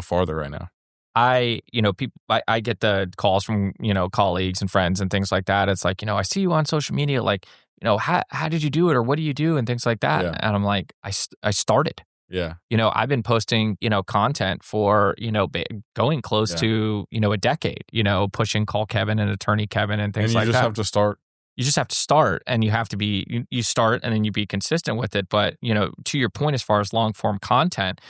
Speaker 2: farther right now.
Speaker 1: I get the calls from, colleagues and friends and things like that. It's like, I see you on social media, like, how did you do it or what do you do and things like that.
Speaker 2: Yeah.
Speaker 1: And I'm like, I started.
Speaker 2: Yeah.
Speaker 1: I've been posting, content for, going close to, a decade, pushing Call Kevin and Attorney Kevin and things like that.
Speaker 2: And you just have to start.
Speaker 1: You just have to start, and you have to be, you start and then you be consistent with it. But, to your point, as far as long form content,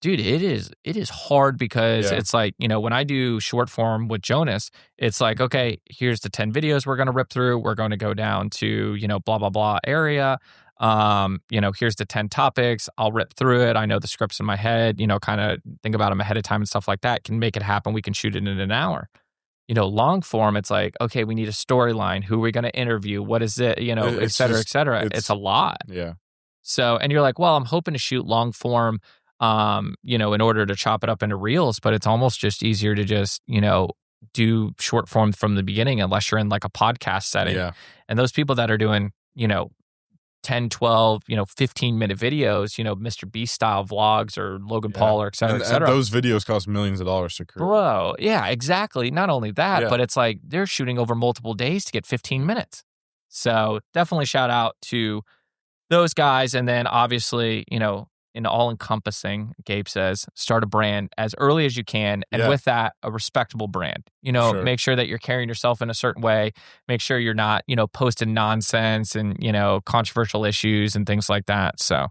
Speaker 1: dude, it is hard because it's like, when I do short form with Jonas, it's like, okay, here's the 10 videos we're going to rip through. We're going to go down to, blah, blah, blah area. Here's the 10 topics. I'll rip through it. I know the scripts in my head, kind of think about them ahead of time and stuff like that. Can make it happen. We can shoot it in an hour. Long form, it's like, okay, we need a storyline. Who are we going to interview? What is it? Et cetera, et cetera. It's a lot.
Speaker 2: Yeah.
Speaker 1: So, and you're like, well, I'm hoping to shoot long form, in order to chop it up into reels, but it's almost just easier to just, do short form from the beginning, unless you're in like a podcast setting.
Speaker 2: Yeah.
Speaker 1: And those people that are doing, 10, 12, 15-minute videos, Mr. Beast style vlogs or Logan Paul or et cetera, et cetera.
Speaker 2: And those videos cost millions of dollars to create.
Speaker 1: Bro, yeah, exactly. Not only that, but it's like they're shooting over multiple days to get 15 minutes. So definitely shout out to those guys. And then obviously, in all-encompassing, Gabe says, start a brand as early as you can. And with that, a respectable brand. Make sure that you're carrying yourself in a certain way. Make sure you're not, posting nonsense and, controversial issues and things like that. So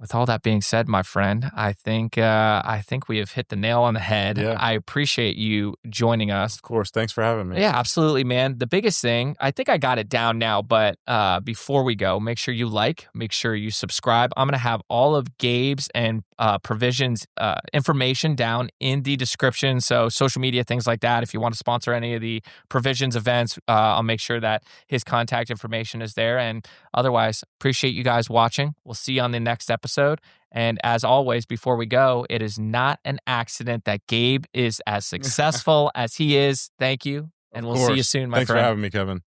Speaker 1: with all that being said, my friend, I think we have hit the nail on the head.
Speaker 2: Yeah.
Speaker 1: I appreciate you joining us.
Speaker 2: Of course. Thanks for having me.
Speaker 1: Yeah, absolutely, man. The biggest thing, I think I got it down now, but before we go, make sure you make sure you subscribe. I'm going to have all of Gabe's and Provision's information down in the description. So social media, things like that. If you want to sponsor any of the Provisions events, I'll make sure that his contact information is there. And otherwise, appreciate you guys watching. We'll see you on the next episode. And as always, before we go, it is not an accident that Gabe is as successful as he is. Thank you. And we'll see you soon, my friend.
Speaker 2: Thanks for having me, Kevin.